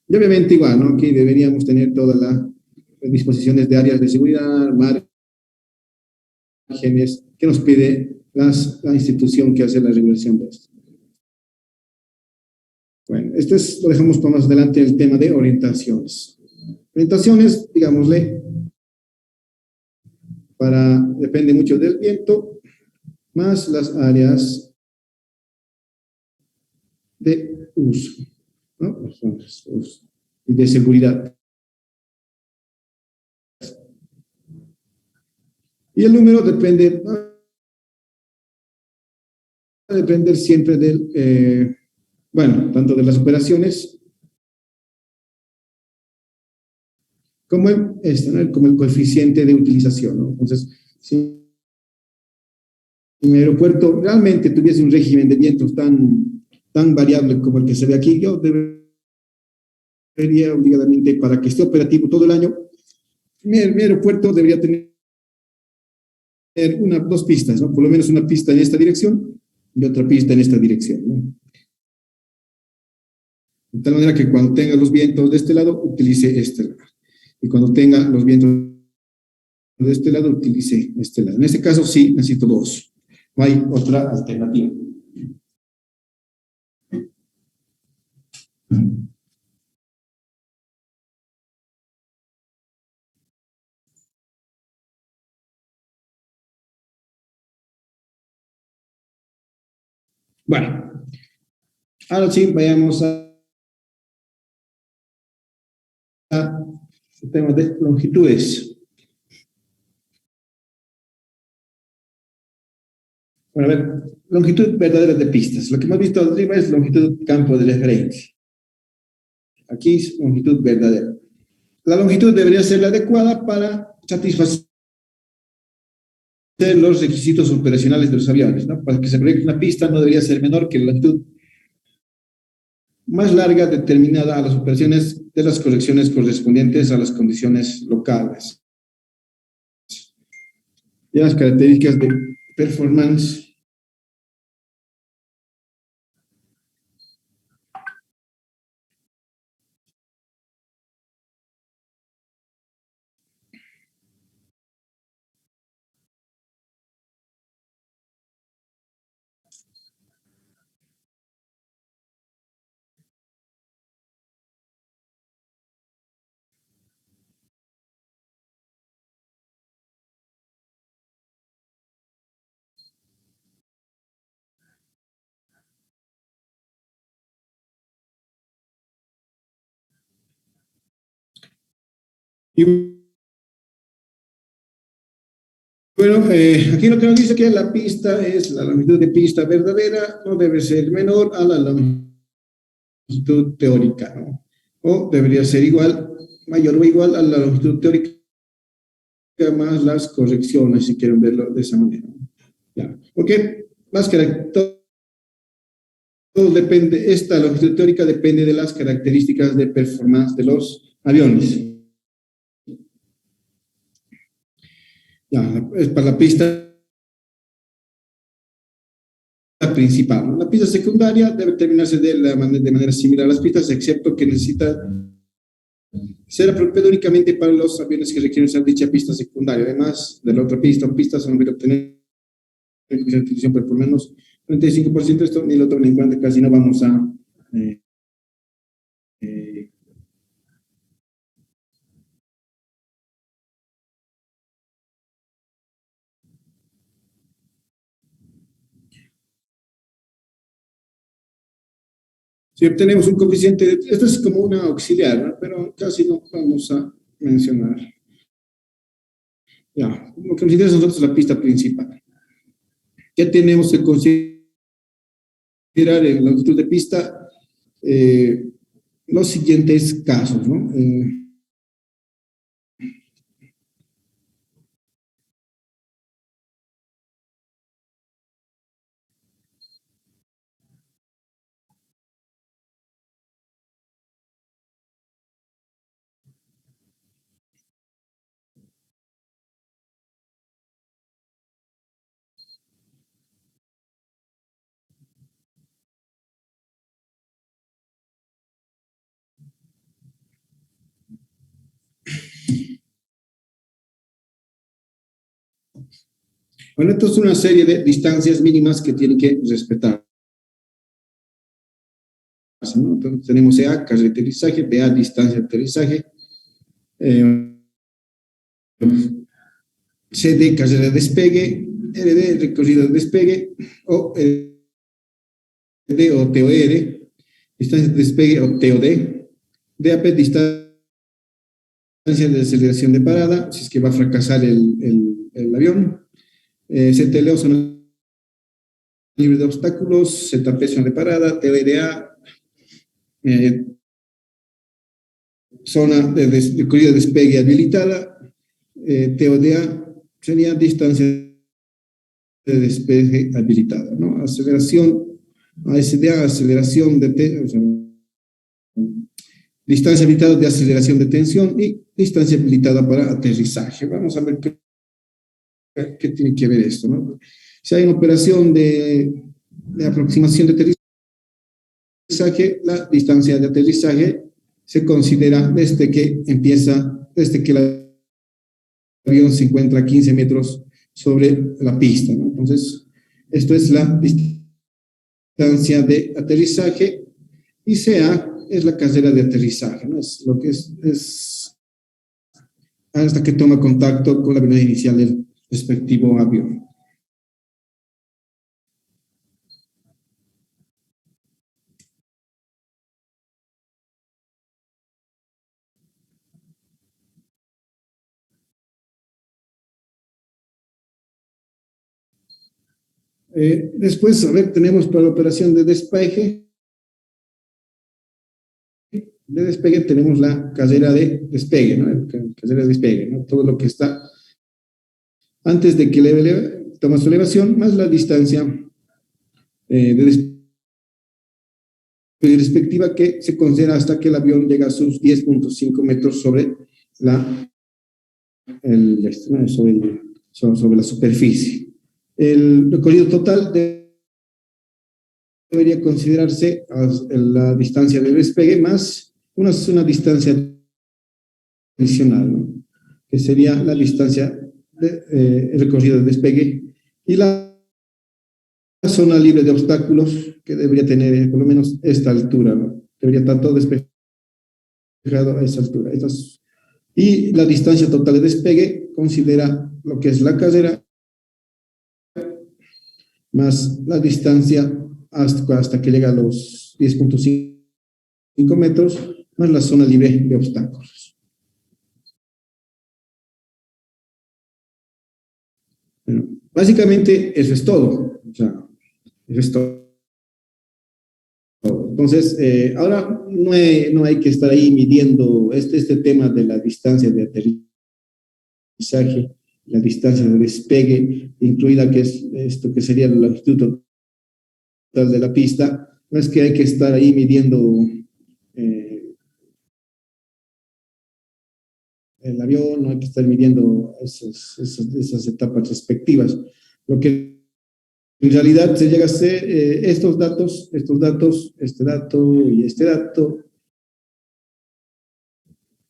Y obviamente igual, ¿no? Aquí deberíamos tener todas las disposiciones de áreas de seguridad, márgenes, que nos pide la institución que hace la regulación de esto. Bueno, lo dejamos para más adelante, el tema de orientaciones. Orientaciones, digámosle, depende mucho del viento, más las áreas de uso, ¿no? Y de seguridad. Y el número va a depender siempre tanto de las operaciones como como el coeficiente de utilización, ¿no? Entonces, si mi aeropuerto realmente tuviese un régimen de vientos tan variable como el que se ve aquí, yo debería obligadamente, para que esté operativo todo el año, mi aeropuerto debería tener dos pistas, ¿no? Por lo menos una pista en esta dirección y otra pista en esta dirección, ¿no? De tal manera que cuando tenga los vientos de este lado, utilice este lado. Y cuando tenga los vientos de este lado, utilice este lado. En este caso, sí, necesito dos. No hay otra alternativa. Bueno, ahora sí, vayamos al tema de longitudes. Bueno, a ver, longitud verdadera de pistas. Lo que hemos visto arriba es longitud campo de referencia. Aquí es longitud verdadera. La longitud debería ser la adecuada para satisfacer los requisitos operacionales de los aviones, ¿no? Para que se proyecte una pista no debería ser menor que la longitud más larga determinada a las operaciones de las correcciones correspondientes a las condiciones locales. Y las características de performance. Y bueno, aquí lo que nos dice que la longitud de pista verdadera no debe ser menor a la longitud teórica, ¿no? O debería ser mayor o igual a la longitud teórica más las correcciones, si quieren verlo de esa manera. Ya. Porque todo depende, esta longitud teórica depende de las características de performance de los aviones. Ya, es para la pista principal, ¿no? La pista secundaria debe terminarse de manera similar a las pistas, excepto que necesita ser apropiado únicamente para los aviones que requieren usar dicha pista secundaria. Además de la otra pista o pistas, son obtener utilización, pero por lo menos 35%, esto ni lo tomen en cuenta, casi no vamos a eh, eh, si obtenemos un coeficiente, esto es como una auxiliar, ¿no? Pero casi no vamos a mencionar. Ya, lo que nos interesa a nosotros es la pista principal. Ya tenemos que considerar en la longitud de pista los siguientes casos, ¿no? Bueno, esto es una serie de distancias mínimas que tienen que respetar, ¿no? Entonces tenemos EA, carrera de aterrizaje, BA, distancia de aterrizaje, CD, carrera de despegue, RD, recorrido de despegue, o RD o TOR, distancia de despegue o TOD, DAP, distancia de aceleración de parada, si es que va a fracasar el avión, CTLO, zona libre de obstáculos, ZP, zona de parada, TODA, zona de recorrido de despegue habilitada, TODA sería distancia de despegue habilitada, ¿no? Aceleración, ASDA, aceleración de, o sea, distancia habilitada de aceleración de tensión y distancia habilitada para aterrizaje. Vamos a ver qué tiene que ver esto, ¿no? Si hay una operación de aproximación de aterrizaje, la distancia de aterrizaje se considera desde que el avión se encuentra a 15 metros sobre la pista, ¿no? Entonces, esto es la distancia de aterrizaje y CA es la carrera de aterrizaje, ¿no? Es lo que es hasta que toma contacto con la velocidad inicial del respectivo avión. Después, a ver, tenemos para la operación de despegue. De despegue tenemos la carrera de despegue, ¿no? Carrera de despegue, ¿no? Todo lo que está antes de que toma su elevación, más la distancia de despegue respectiva que se considera hasta que el avión llega a sus 10.5 metros sobre sobre la superficie. El recorrido total debería considerarse la distancia de despegue más una distancia adicional, ¿no? Que sería la distancia el recorrido de despegue y la zona libre de obstáculos que debería tener por lo menos esta altura, ¿no? Debería estar todo despejado a esa altura. Y la distancia total de despegue considera lo que es la carrera más la distancia hasta que llega a los 10.5 metros, más la zona libre de obstáculos. Bueno, básicamente eso es todo. O sea, eso es todo. Entonces, ahora no hay que estar ahí midiendo este tema de la distancia de aterrizaje, la distancia de despegue, incluida que es esto que sería la longitud total de la pista. No es que hay que estar ahí midiendo el avión, no hay que estar midiendo esas etapas respectivas. Lo que en realidad se llega a hacer estos datos, este dato y este dato,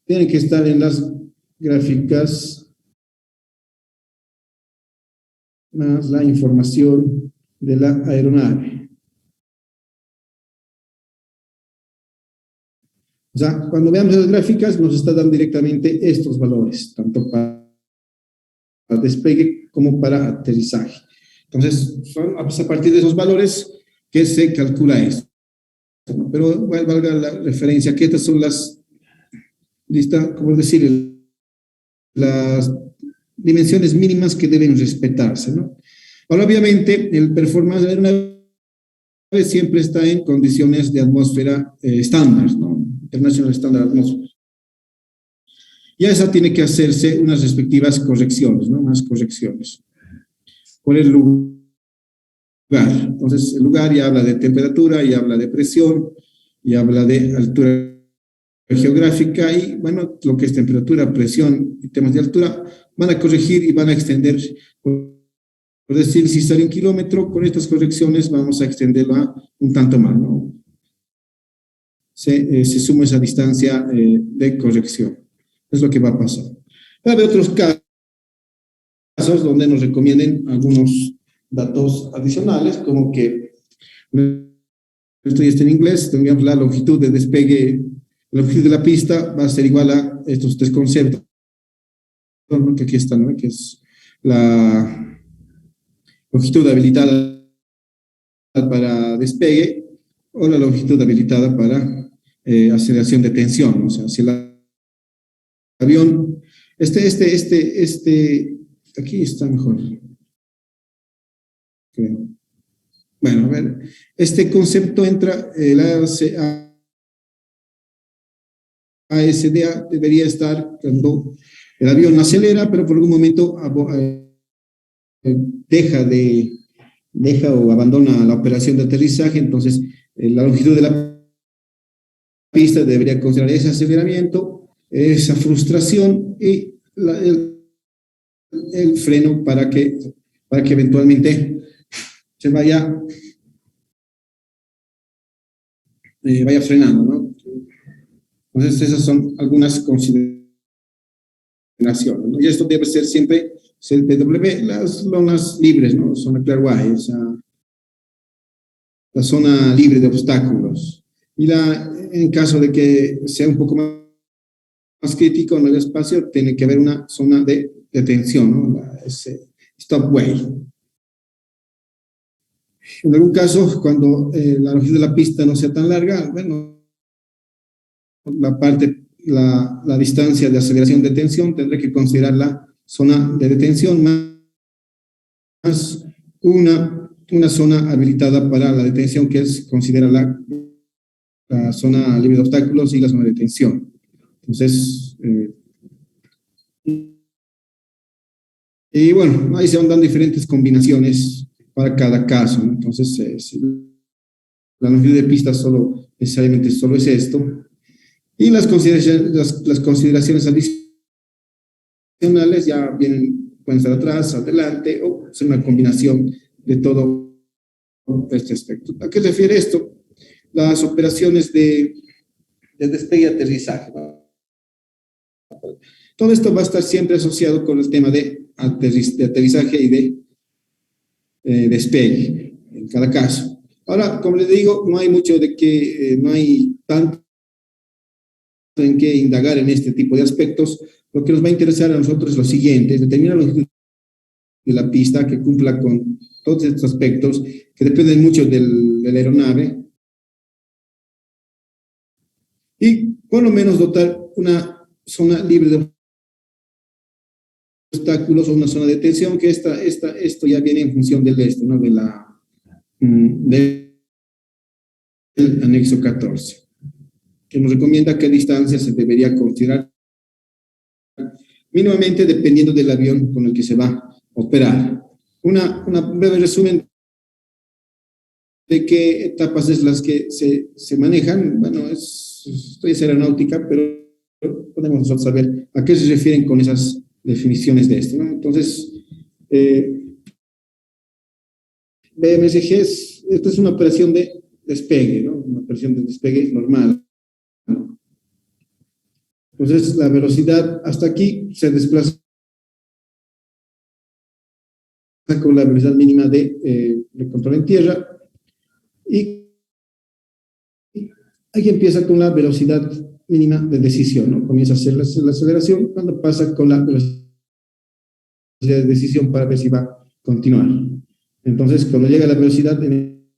tienen que estar en las gráficas más la información de la aeronave. O sea, cuando veamos las gráficas nos está dando directamente estos valores, tanto para despegue como para aterrizaje. Entonces, son a partir de esos valores que se calcula esto. Pero valga la referencia que estas son las listas, como decir, las dimensiones mínimas que deben respetarse, ¿no? Ahora, obviamente, el performance de la aeronave siempre está en condiciones de atmósfera estándar, ¿no? International Standard Atmosphere. Y a esa tiene que hacerse unas respectivas correcciones, ¿no? Unas correcciones. Por el lugar. Entonces, el lugar ya habla de temperatura, ya habla de presión, ya habla de altura geográfica y, bueno, lo que es temperatura, presión y temas de altura, van a corregir y van a extender. Por decir, si sale 1 kilómetro, con estas correcciones vamos a extenderlo a un tanto más, ¿no? Se suma esa distancia de corrección. Es lo que va a pasar. Va a haber otros casos donde nos recomienden algunos datos adicionales, como que esto ya está en inglés, tendríamos la longitud de despegue, la longitud de la pista va a ser igual a estos tres conceptos, ¿no? Que aquí están, ¿no? Que es la longitud habilitada para despegue o la longitud habilitada para aceleración de tensión, ¿no? O sea, si el avión, aquí está mejor. Creo. Bueno, a ver, este concepto entra, el ASDA debería estar cuando el avión acelera, pero por algún momento deja o abandona la operación de aterrizaje, entonces la longitud de la pista debería considerar ese aceleramiento, esa frustración y el freno para que eventualmente se vaya frenando, ¿no? Entonces esas son algunas consideraciones, ¿no? Y esto debe ser siempre CLPW, las zonas libres, ¿no? Zona Clearway, o sea, la zona libre de obstáculos. Y en caso de que sea un poco más crítico en el espacio, tiene que haber una zona de detención, ¿no? Ese stop way. En algún caso, cuando la longitud de la pista no sea tan larga, bueno, la distancia de aceleración de detención tendrá que considerar la zona de detención más una zona habilitada para la detención, que es considera la zona libre de obstáculos y la zona de detención. Entonces, y bueno, ahí se van dando diferentes combinaciones para cada caso, ¿no? Entonces, la longitud de pista necesariamente solo es esto. Y las consideraciones adicionales ya pueden estar atrás, adelante, o ser una combinación de todo este aspecto. ¿A qué refiere esto? Las operaciones de despegue y aterrizaje, ¿no? Todo esto va a estar siempre asociado con el tema de aterrizaje y de despegue, en cada caso. Ahora, como les digo, no hay mucho no hay tanto en qué indagar en este tipo de aspectos. Lo que nos va a interesar a nosotros es lo siguiente: es determinar la longitud de la pista que cumpla con todos estos aspectos que dependen mucho de la aeronave, y por lo menos dotar una zona libre de obstáculos o una zona de tensión, que esto ya viene en función del ¿no? Del anexo 14, que nos recomienda qué distancia se debería considerar mínimamente dependiendo del avión con el que se va a operar. Una breve resumen de qué etapas es las que se manejan. Bueno, esto es aeronáutica, pero podemos nosotros saber a qué se refieren con esas definiciones de esto, ¿no? Entonces, BMSG esta es una operación de despegue, ¿no? Una operación de despegue normal, ¿no? Entonces, la velocidad hasta aquí se desplaza con la velocidad mínima de control en tierra, y aquí empieza con la velocidad mínima de decisión, ¿no? Comienza a hacer la aceleración cuando pasa con la velocidad de decisión para ver si va a continuar. Entonces, cuando llega a la velocidad en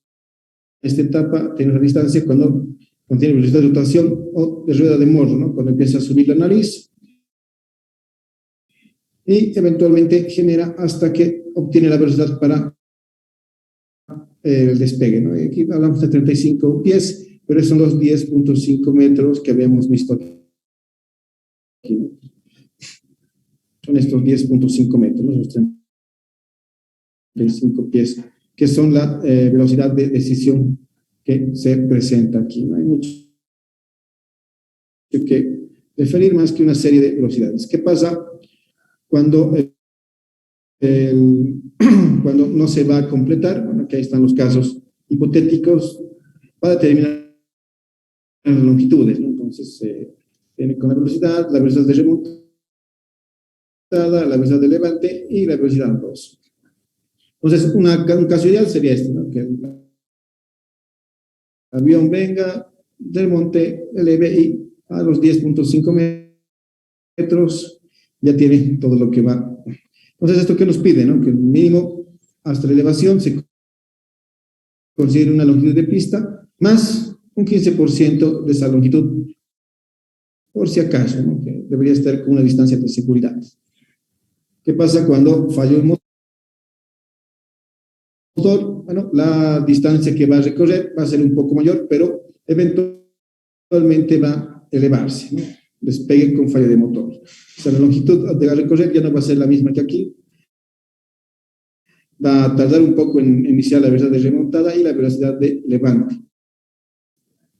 esta etapa, tiene una distancia cuando tiene velocidad de rotación o de rueda de morro, ¿no? Cuando empieza a subir la nariz y eventualmente genera hasta que obtiene la velocidad para el despegue, ¿no? Y aquí hablamos de 35 pies, pero son los 10.5 metros que habíamos visto aquí, ¿no? Son estos 10.5 metros, ¿no? Los 35 pies, que son la velocidad de decisión que se presenta aquí. No hay mucho que referir más que una serie de velocidades. ¿Qué pasa cuando, cuando no se va a completar? Bueno, aquí están los casos hipotéticos para determinar las longitudes, ¿no? Entonces, viene con la velocidad de remontada, la velocidad de levante y la velocidad 2. Entonces, un caso ideal sería este, ¿no? Que el avión venga, remonte, eleve y a los 10.5 metros ya tiene todo lo que va. Entonces, ¿esto qué nos pide, no? Que el mínimo hasta la elevación se considere una longitud de pista más un 15% de esa longitud, por si acaso, ¿no? Que debería estar con una distancia de seguridad. ¿Qué pasa cuando falló el motor? Bueno, la distancia que va a recorrer va a ser un poco mayor, pero eventualmente va a elevarse, ¿no? Despegue con falla de motor. O sea, la longitud de recorrer ya no va a ser la misma que aquí. Va a tardar un poco en iniciar la velocidad de remontada y la velocidad de levante.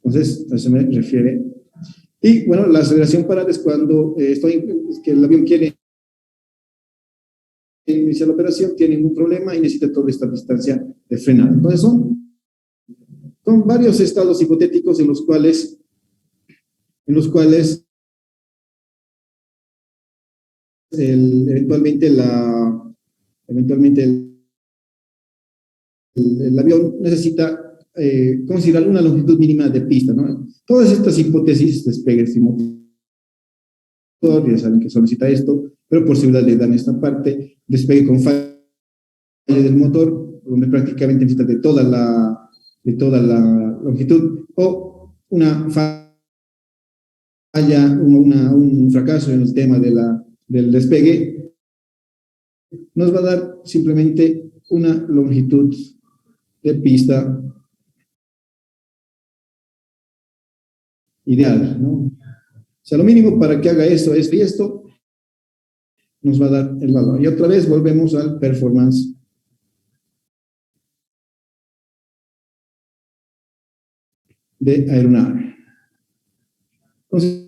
Entonces, a eso me refiere. Y bueno, la aceleración parada es cuando es que el avión quiere iniciar la operación, tiene ningún problema y necesita toda esta distancia de frenado. Entonces, son varios estados hipotéticos en los cuales eventualmente el avión necesita considerar una longitud mínima de pista, ¿no? Todas estas hipótesis, despegues y motor, ya saben que solicita esto, pero por seguridad le dan esta parte, despegue con falla del motor, donde prácticamente necesita de toda la longitud, o una falla, un fracaso en el tema del despegue, nos va a dar simplemente una longitud de pista ideal, ¿no? O sea, lo mínimo para que haga esto, esto y esto, nos va a dar el valor. Y otra vez volvemos al performance de aeronave. Entonces,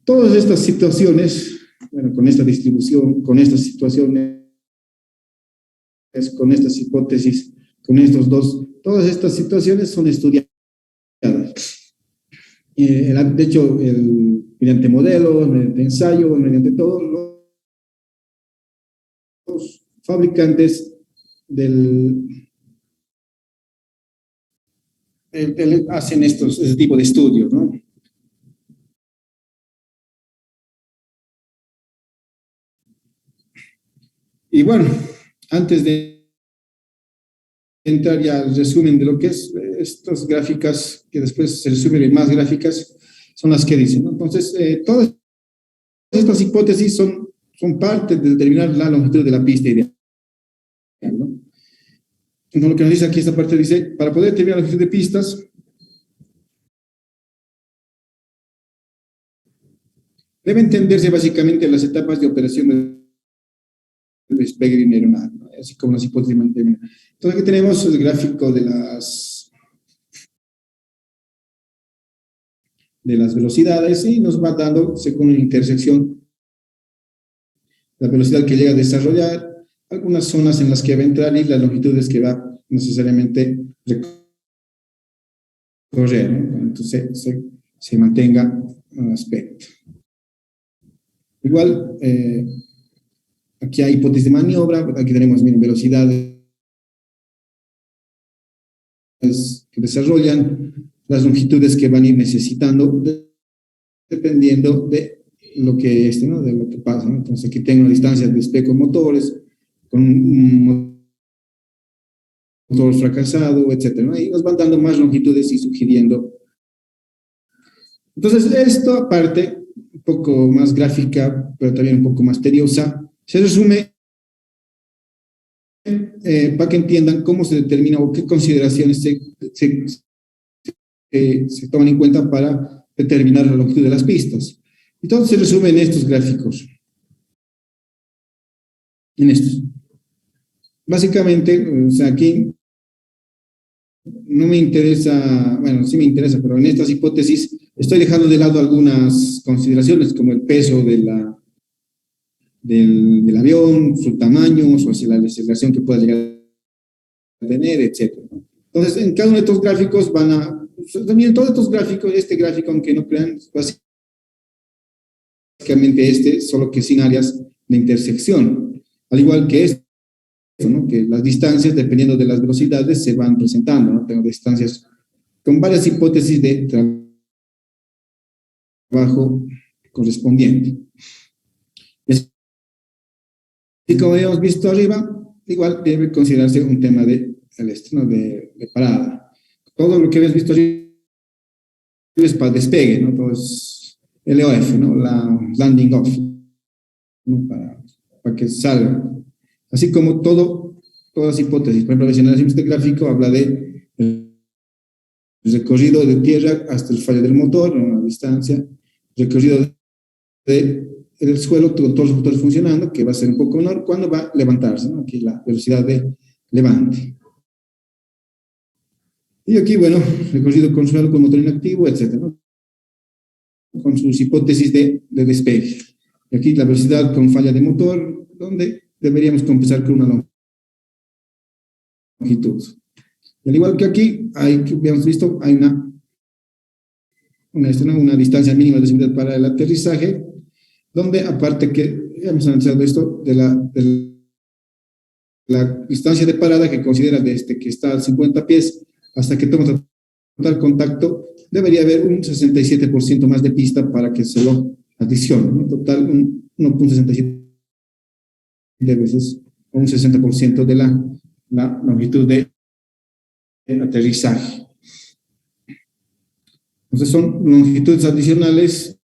todas estas situaciones, bueno, con esta distribución, con estas situaciones, con estas hipótesis, con estos dos, todas estas situaciones son estudiadas. De hecho, mediante modelos, mediante ensayo, mediante todos los fabricantes hacen este tipo de estudios, ¿no? Y bueno, antes de entrar ya al resumen de lo que es estas gráficas, que después se resumen en más gráficas, son las que dicen, ¿no? Entonces, todas estas hipótesis son parte de determinar la longitud de la pista ideal, ¿no? Entonces, lo que nos dice aquí esta parte dice, para poder determinar la longitud de pistas, debe entenderse básicamente las etapas de operación de despegue de una aeronave, ¿no? Así como las hipótesis de mantenimiento. Entonces, aquí tenemos el gráfico de las velocidades y nos va dando, según la intersección, la velocidad que llega a desarrollar, algunas zonas en las que va a entrar y las longitudes que va necesariamente recorrer, ¿no? Entonces se mantenga un aspecto. Igual, aquí hay hipótesis de maniobra, aquí tenemos velocidades que desarrollan, las longitudes que van a ir necesitando, dependiendo de lo que ¿no? De lo que pasa, ¿no? Entonces aquí tengo una distancia de despegue con motores, con un motor fracasado, etcétera, ¿no? Y nos van dando más longitudes y sugiriendo. Entonces esto, aparte, un poco más gráfica, pero también un poco más tediosa, se resume para que entiendan cómo se determina o qué consideraciones se toman en cuenta para determinar la longitud de las pistas. Y todo se resume en estos gráficos. En estos. Básicamente, o sea, aquí no me interesa, bueno, sí me interesa, pero en estas hipótesis estoy dejando de lado algunas consideraciones como el peso del avión, su tamaño, su aceleración que pueda llegar a tener, etc. Entonces, en cada uno de estos gráficos también todos estos gráficos, este gráfico, aunque no crean, básicamente solo que sin áreas de intersección, al igual que esto, ¿no? Que las distancias, dependiendo de las velocidades, se van presentando, ¿no? Tengo distancias con varias hipótesis de trabajo correspondiente. Y como habíamos visto arriba, igual debe considerarse un tema de parada. Todo lo que habías visto arriba es para despegue, ¿no? Todo es LOF, ¿no? La landing off, ¿no? Para que salga. Así como todas las hipótesis. Por ejemplo, si analizamos este gráfico, habla de el recorrido de tierra hasta el fallo del motor, una distancia, recorrido del suelo con todos los motores funcionando, que va a ser un poco menor cuando va a levantarse, ¿no? Aquí la velocidad de levante. Y aquí, bueno, recorrido con suelo, con motor inactivo, etcétera, ¿no? Con sus hipótesis de despegue. Y aquí la velocidad con falla de motor, donde deberíamos compensar con una longitud. Y al igual que aquí, que habíamos visto, hay una distancia mínima de seguridad para el aterrizaje, donde aparte que hemos analizado esto de la distancia de parada que considera desde que está a 50 pies hasta que toma total contacto, debería haber un 67% más de pista para que se lo adicione, ¿no? Total, 1.67 veces, o un 60% de la longitud de aterrizaje. Entonces son longitudes adicionales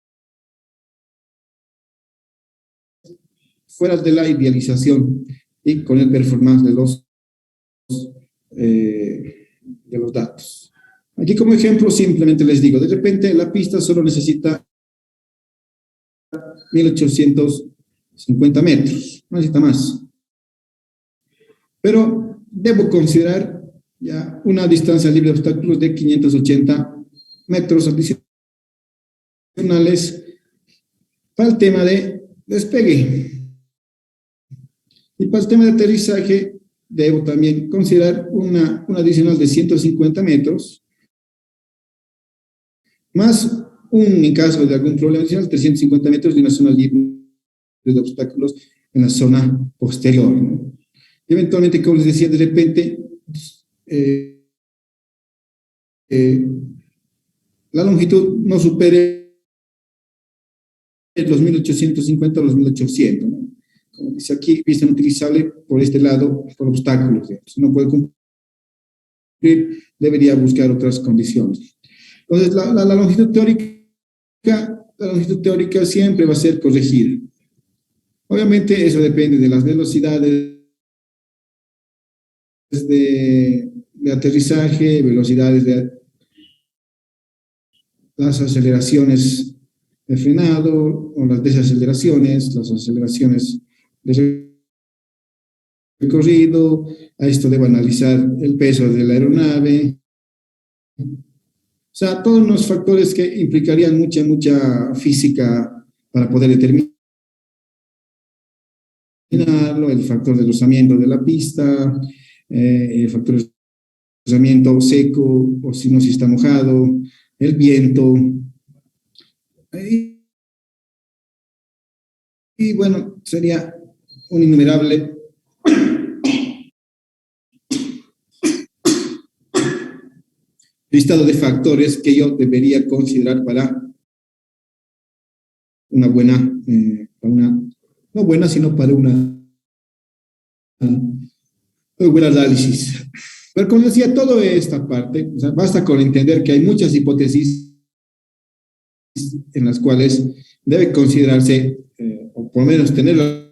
fuera de la idealización y con el performance de los datos. Aquí como ejemplo simplemente les digo, de repente la pista solo necesita 1850 metros, no necesita más. Pero debo considerar ya una distancia libre de obstáculos de 580 metros adicionales para el tema de despegue. Y para el tema de aterrizaje, debo también considerar una adicional de 150 metros, más en caso de algún problema adicional, 350 metros de una zona libre de obstáculos en la zona posterior, ¿no? Y eventualmente, como les decía, de repente, la longitud no supere los 1850 o los 1800, ¿no? Como dice aquí, pista inutilizable por este lado, por obstáculos. Si no puede cumplir, debería buscar otras condiciones. Entonces, la longitud teórica siempre va a ser corregida. Obviamente, eso depende de las velocidades de aterrizaje, velocidades de las aceleraciones de frenado o las desaceleraciones, las aceleraciones de recorrido. A esto debo analizar el peso de la aeronave. O sea, todos los factores que implicarían mucha física para poder determinarlo, el factor de rozamiento de la pista, el factor de rozamiento seco o si no, si está mojado, el viento. Y bueno, sería un innumerable listado de factores que yo debería considerar para una buena, no buena, sino para un buen análisis. Pero como decía, toda esta parte, o sea, basta con entender que hay muchas hipótesis en las cuales debe considerarse, o por lo menos tener la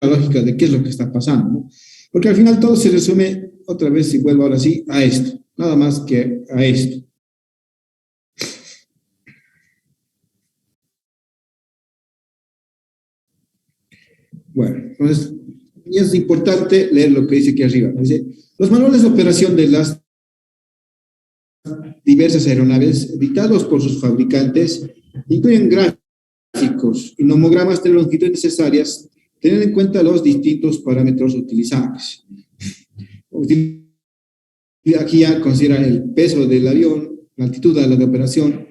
lógica de qué es lo que está pasando, ¿no? Porque al final todo se resume, otra vez, si vuelvo ahora sí, a esto, nada más que a esto. Bueno, entonces, y es importante leer lo que dice aquí arriba. Dice, los manuales de operación de las diversas aeronaves editados por sus fabricantes incluyen gráficos y nomogramas de longitud necesarias, teniendo en cuenta los distintos parámetros utilizables. Aquí ya considera el peso del avión, la altitud de la de operación,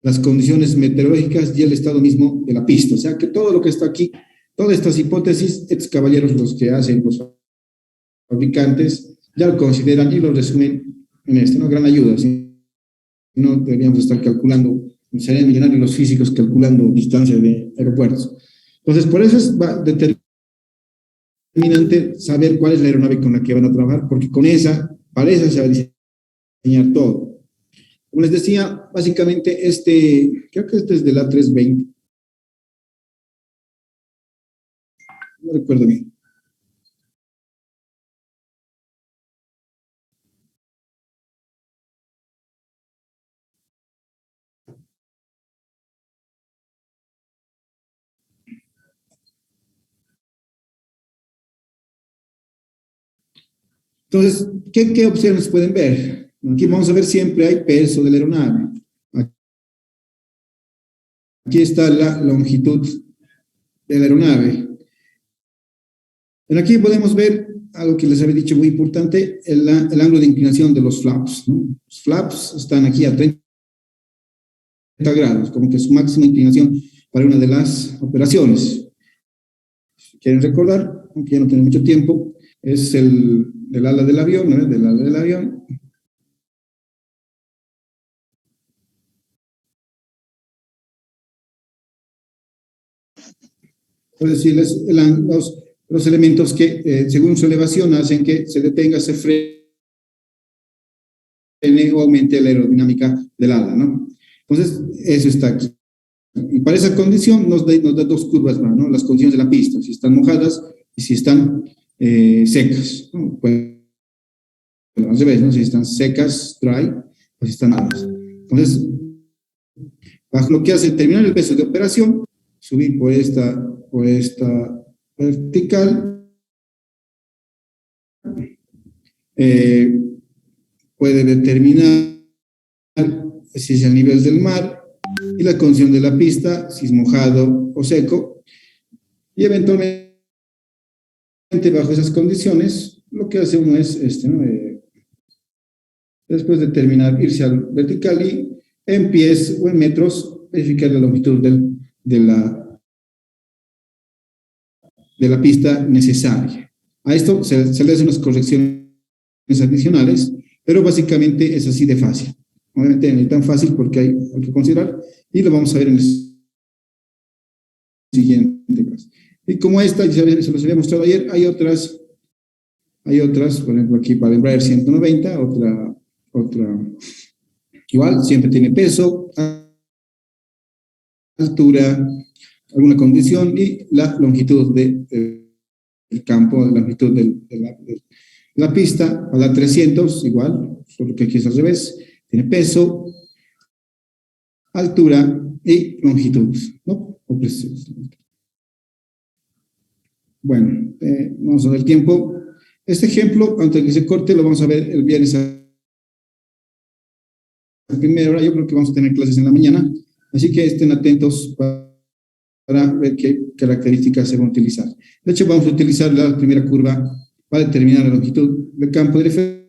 las condiciones meteorológicas y el estado mismo de la pista. O sea que todo lo que está aquí, todas estas hipótesis, estos caballeros los que hacen los fabricantes, ya lo consideran y lo resumen en esto, ¿no? Gran ayuda, ¿sí? No deberíamos estar calculando, serían millonarios los físicos calculando distancias de aeropuertos. Entonces, por eso es determinante saber cuál es la aeronave con la que van a trabajar, porque con esa, para esa se va a diseñar todo. Como les decía, básicamente creo que este es del A320. No recuerdo bien. Entonces, ¿qué opciones pueden ver? Aquí vamos a ver siempre hay peso de la aeronave. Aquí está la longitud de la aeronave. Aquí podemos ver algo que les había dicho muy importante, el ángulo de inclinación de los flaps, ¿no? Los flaps están aquí a 30 grados, como que su máxima inclinación para una de las operaciones. Si quieren recordar, aunque ya no tiene mucho tiempo, es el ala del avión, ¿no? Del ala del avión. Es decir, los elementos que, según su elevación, hacen que se detenga, se frene o aumente la aerodinámica del ala, ¿no? Entonces, eso está aquí. Y para esa condición nos da dos curvas más, ¿no? Las condiciones de la pista, si están mojadas y si están secas, ¿no? Pues, al revés, ¿no? Si están secas, dry, o si están heladas. Entonces, bajo lo que hace terminar el peso de operación, subir por esta vertical, puede determinar si es el nivel del mar y la condición de la pista, si es mojado o seco, y eventualmente bajo esas condiciones, lo que hace uno es, ¿no? Después de terminar, irse al vertical y en pies o en metros, verificar la longitud de la pista necesaria. A esto se le hacen unas correcciones adicionales, pero básicamente es así de fácil. Obviamente no es tan fácil porque hay que considerar y lo vamos a ver en el siguiente caso. Y como esta, ya se los había mostrado ayer, hay otras, por ejemplo aquí para el Embraer 190, otra, igual, siempre tiene peso, altura, alguna condición y la longitud del campo, la longitud de la pista. A la 300, igual, solo que aquí es al revés, tiene peso, altura y longitud, ¿no? O presión. Bueno, vamos a ver el tiempo. Este ejemplo, antes de que se corte, lo vamos a ver el viernes a primera hora. Yo creo que vamos a tener clases en la mañana, así que estén atentos para ver qué características se van a utilizar. De hecho, vamos a utilizar la primera curva para determinar la longitud del campo de referencia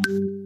Gracias.